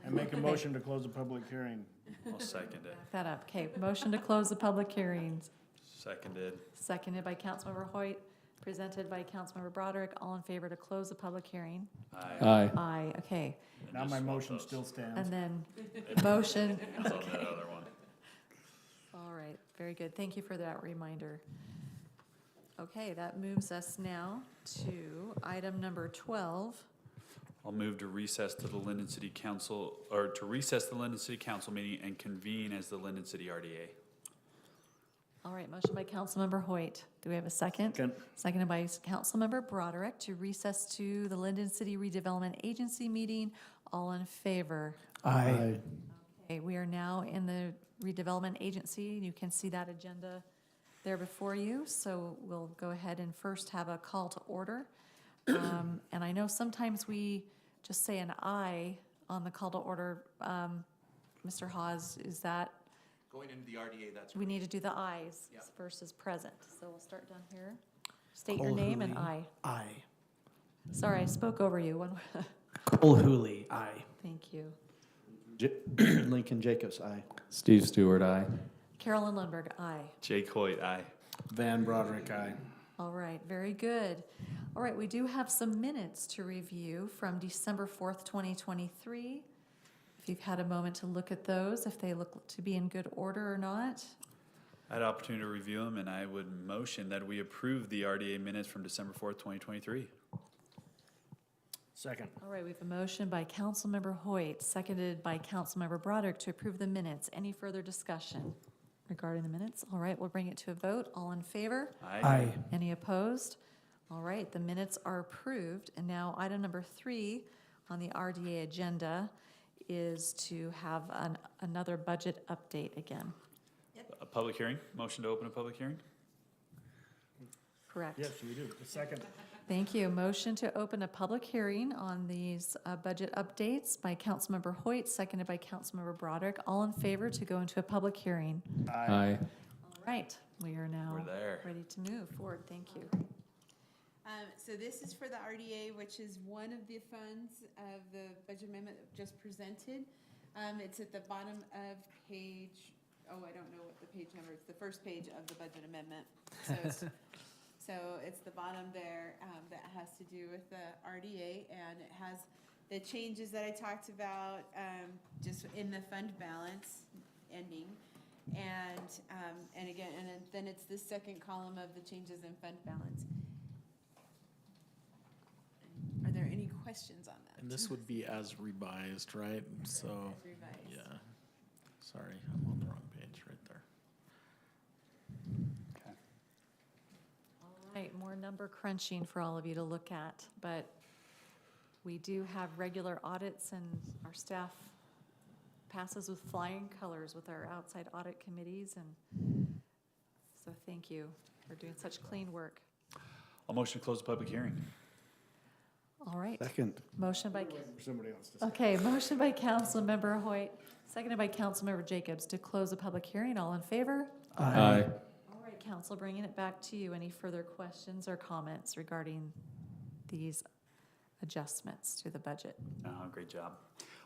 I make a motion to close the public hearing. I'll second it. back that up. Okay, motion to close the public hearings. Seconded. Seconded by Councilmember Hoyt, presented by Councilmember Broderick. All in favor to close the public hearing? Aye. Aye. Aye, okay. And Now just my swap motion those. still stands. And then motion, It's on that other one. all right, very good. Thank you for that reminder. Okay, that moves us now to item number 12. I'll move to recess to the Lindon City Council, or to recess the Lindon City Council meeting and convene as the Lindon City RDA. All right, motion by Councilmember Hoyt. Do we have a second? Second. Seconded by Councilmember Broderick to recess to the Lindon City Redevelopment Agency meeting. All in favor? Aye. Okay, we are now in the redevelopment agency. You can see that agenda there before you. So we'll go ahead and first have a call to order. And I know sometimes we just say an aye on the call to order. Mr. Hawes, is that, Going into the RDA, that's. we need to do the ayes Yeah. versus present. So we'll start down here. State your name and aye. Aye. Sorry, I spoke over you. Cole Hooley, aye. Thank you. Lincoln Jacobs, aye. Steve Stewart, aye. Carolyn Lundberg, aye. Jake Hoyt, aye. Van Broderick, aye. All right, very good. All right, we do have some minutes to review from December 4th, 2023. If you've had a moment to look at those, if they look to be in good order or not. I had an opportunity to review them, and I would motion that we approve the RDA minutes from December 4th, 2023. Second. All right, we have a motion by Councilmember Hoyt, seconded by Councilmember Broderick to approve the minutes. Any further discussion regarding the minutes? All right, we'll bring it to a vote. All in favor? Aye. Any opposed? All right, the minutes are approved. And now item number 3 on the RDA agenda is to have another budget update again. A public hearing, motion to open a public hearing? Correct. Yes, we do. The second. Thank you. Motion to open a public hearing on these budget updates by Councilmember Hoyt, seconded by Councilmember Broderick. All in favor to go into a public hearing? Aye. All right, we are now We're there. ready to move forward. Thank you. So this is for the RDA, which is one of the funds of the budget amendment just presented. It's at the bottom of page, I don't know what the page number, it's the first page of the budget amendment. So it's the bottom there that has to do with the RDA, and it has the changes that I talked about just in the fund balance ending. And again, and then it's the second column of the changes in fund balance. Are there any questions on that? And this would be as revised, right? So, As revised. yeah. Sorry, I'm on the wrong page right there. All right, more number crunching for all of you to look at, but we do have regular audits and our staff passes with flying colors with our outside audit committees, and so thank you for doing such clean work. I'll motion to close the public hearing. All right. Second. Motion by, Somebody else to say. okay, motion by Councilmember Hoyt, seconded by Councilmember Jacobs to close the public hearing. All in favor? Aye. All right, Council, bringing it back to you. Any further questions or comments regarding these adjustments to the budget? Great job.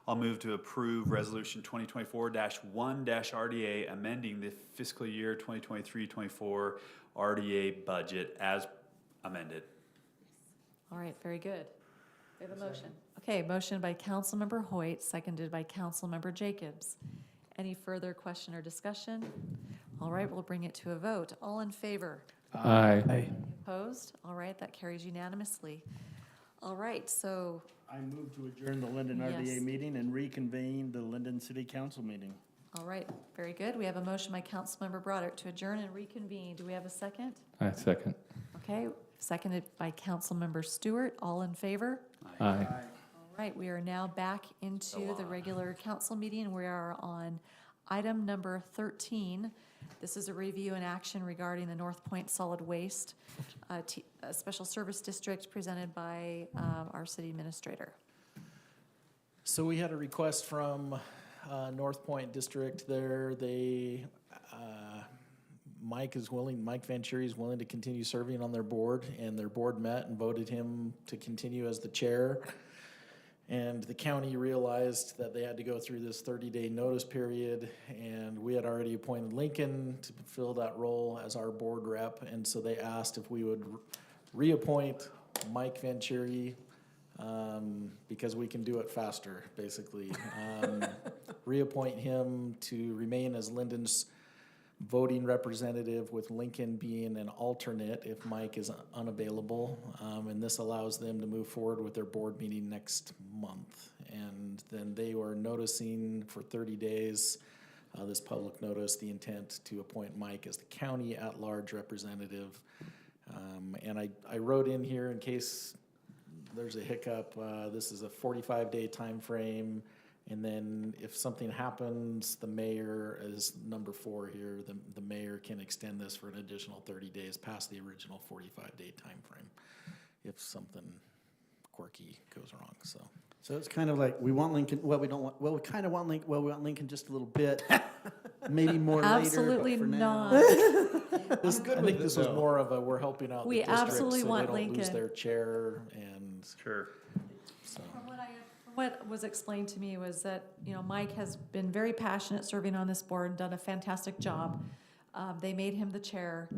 I'll move to approve Resolution 2024-1-RDA, amending the fiscal year 2023-24 RDA budget as amended. All right, very good. We have a motion. Okay, motion by Councilmember Hoyt, seconded by Councilmember Jacobs. Any further question or discussion? All right, we'll bring it to a vote. All in favor? Aye. Opposed? All right, that carries unanimously. All right, so, I move to adjourn the Lindon Yes. RDA meeting and reconvene the Lindon City Council meeting. all right, very good. We have a motion by Councilmember Broderick to adjourn and reconvene. Do we have a second? Aye, second. Okay, seconded by Councilmember Stewart. All in favor? Aye. All right, we are now back into the regular council meeting. We are on item number 13. This is a review and action regarding the North Point Solid Waste Special Service District presented by our city administrator. So we had a request from North Point District there. They, Mike Venturi is willing to continue serving on their board, and their board met and voted him to continue as the chair. And the county realized that they had to go through this 30-day notice period, and we had already appointed Lincoln to fill that role as our board rep, and so they asked if we would reappoint Mike Venturi, because we can do it faster, basically. Reappoint him to remain as Lindon's voting representative, with Lincoln being an alternate if Mike is unavailable. And this allows them to move forward with their board meeting next month. And then they were noticing for 30 days, this public notice, the intent to appoint Mike as the county at-large representative. And I wrote in here, in case there's a hiccup, this is a 45-day time frame. And then if something happens, the mayor is number 4 here. The mayor can extend this for an additional 30 days past the original 45-day time frame if something quirky goes wrong. So it's kind of like, we want Lincoln, well, we don't want, well, we kind of want Lincoln, well, we want Lincoln just a little bit, maybe more later, but Absolutely for now. not. I think this was more of a, we're helping out the We district absolutely so they want don't lose Lincoln. their chair, and Sure. so. What was explained to me was that, Mike has been very passionate serving on this board and done a fantastic job. They made him the chair.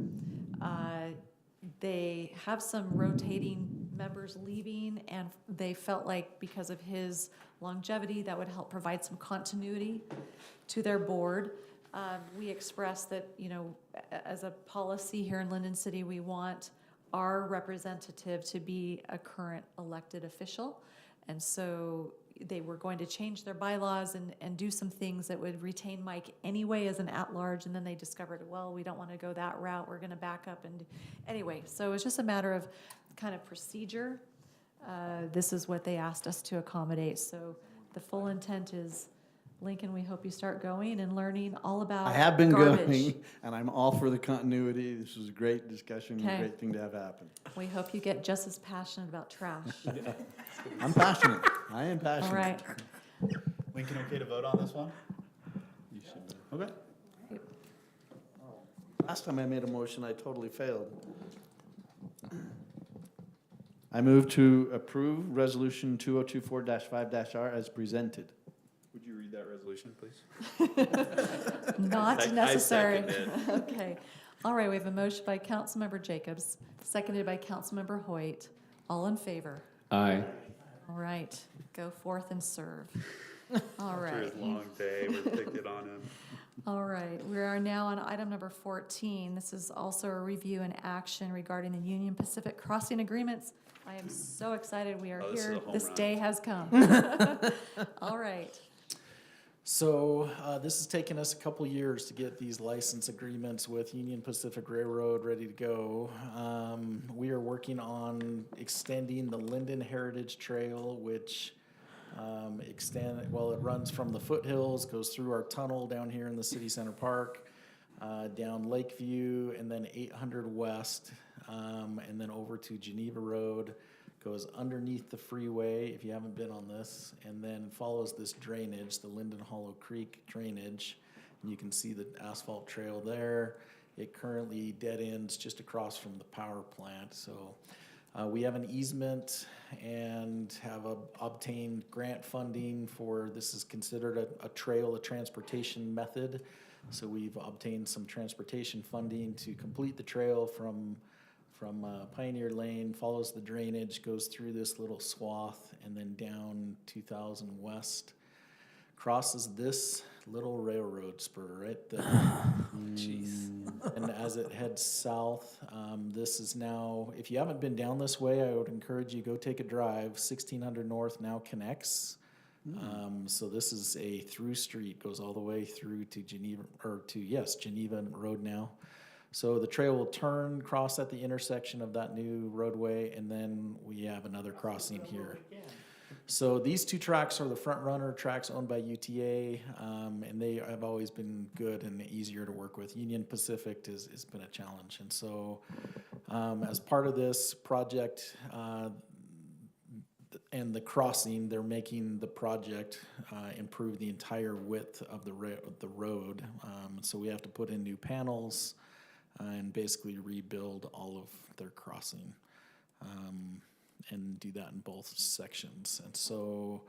They have some rotating members leaving, and they felt like because of his longevity, that would help provide some continuity to their board. We expressed that, as a policy here in Lindon City, we want our representative to be a current elected official. And so they were going to change their bylaws and do some things that would retain Mike anyway as an at-large, and then they discovered, well, we don't want to go that route, we're going to back up. And anyway, so it was just a matter of kind of procedure. This is what they asked us to accommodate. So the full intent is, Lincoln, we hope you start going and learning all about I have been garbage. going, and I'm all for the continuity. This was a great discussion, a Okay. great thing to have happen. We hope you get just as passionate about trash. I'm passionate. I am passionate. All right. Lincoln, okay to vote on this one? You should. Okay. Last time I made a motion, I totally failed. I move to approve Resolution 2024-5-R as presented. Would you read that resolution, please? Not I necessary. second it. Okay. All right, we have a motion by Councilmember Jacobs, seconded by Councilmember Hoyt. All in favor? Aye. All right, go forth and serve. All After right. his long day, we're picking on him. All right, we are now on item number 14. This is also a review and action regarding the Union Pacific crossing agreements. I am so excited we are Oh, this is here. a home This run. day has come. All right. So this has taken us a couple years to get these license agreements with Union Pacific Railroad ready to go. We are working on extending the Lindon Heritage Trail, which it runs from the foothills, goes through our tunnel down here in the City Center Park, down Lakeview, and then 800 West, and then over to Geneva Road, goes underneath the freeway, if you haven't been on this, and then follows this drainage, the Lindon Hollow Creek drainage. And you can see the asphalt trail there. It currently dead ends just across from the power plant. So we have an easement and have obtained grant funding for, this is considered a trail, a transportation method. So we've obtained some transportation funding to complete the trail from Pioneer Lane, follows the drainage, goes through this little swath, and then down 2000 West, crosses this little railroad spur right there. Jeez. And as it heads south, this is now, if you haven't been down this way, I would encourage you, go take a drive. 1600 North now connects. So this is a through street, goes all the way through to Geneva, Geneva Road now. So the trail will turn, cross at the intersection of that new roadway, and then we have another crossing here. So these two tracks are the front runner tracks owned by UTA, and they have always been good and easier to work with. Union Pacific has been a challenge. And so as part of this project and the crossing, they're making the project improve the entire width of the road. So we have to put in new panels and basically rebuild all of their crossing. And do that in both sections. And so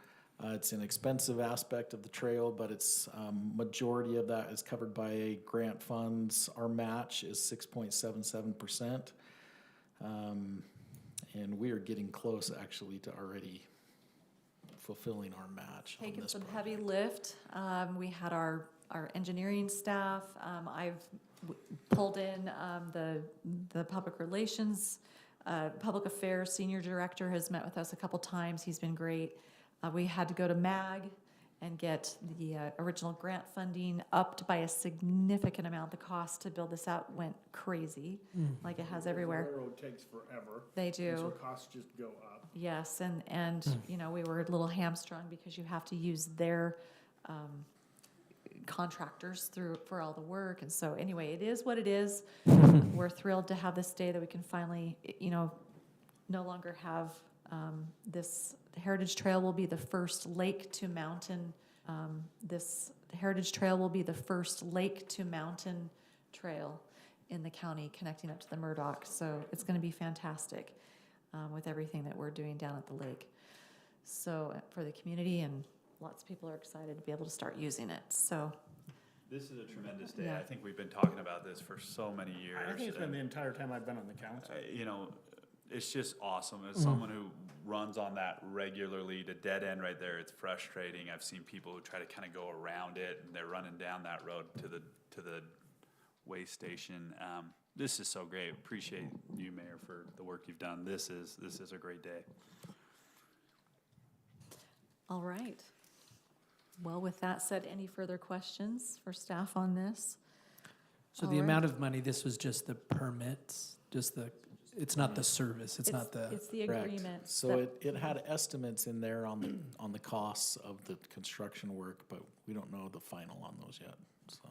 it's an expensive aspect of the trail, but it's majority of that is covered by grant funds. Our match is 6.77%. And we are getting close actually to already fulfilling our match on Taken this some project. heavy lift. We had our engineering staff. I've pulled in the public relations, public affairs senior director has met with us a couple times. He's been great. We had to go to MAG and get the original grant funding upped by a significant amount. The cost to build this out went crazy, like it has everywhere. The railroad takes forever. They And so do. costs just go up. Yes, and you know, we were a little hamstrung because you have to use their contractors for all the work. And so anyway, it is what it is. We're thrilled to have this day that we can finally, you know, no longer have this Heritage Trail will be the first lake to mountain. This Heritage Trail will be the first lake to mountain trail in the county connecting up to the Murdoch. So it's going to be fantastic with everything that we're doing down at the lake. So for the community, and lots of people are excited to be able to start using it. So This is a tremendous day. Yeah. I think we've been talking about this for so many years. I think it's been and, the entire time I've been on the council. you know, it's just awesome. As someone who runs on that regularly, the dead end right there, it's frustrating. I've seen people who try to kind of go around it, and they're running down that road to the way station. This is so great. Appreciate you, Mayor, for the work you've done. This is a great day. all right. Well, with that said, any further questions for staff on this? So All the right. amount of money, this was just the permits, it's not the service, it's not the, It's the Correct. agreement. So that- it had estimates in there on the costs of the construction work, but we don't know the final on those yet, so.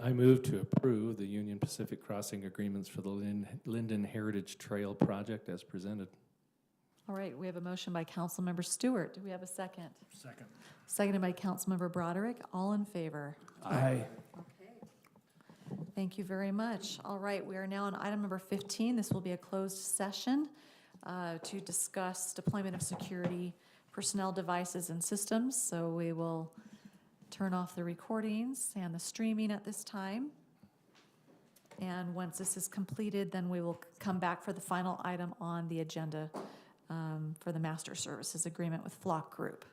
I move to approve the Union Pacific Crossing agreements for the Lindon Heritage Trail project as presented. All right, we have a motion by Councilmember Stewart. Do we have a second? Second. Seconded by Councilmember Broderick. All in favor? Aye. Okay. Thank you very much. All right, we are now on item number 15. This will be a closed session to discuss deployment of security personnel devices and systems. So we will turn off the recordings and the streaming at this time. And once this is completed, then we will come back for the final item on the agenda for the master services agreement with Flock Group.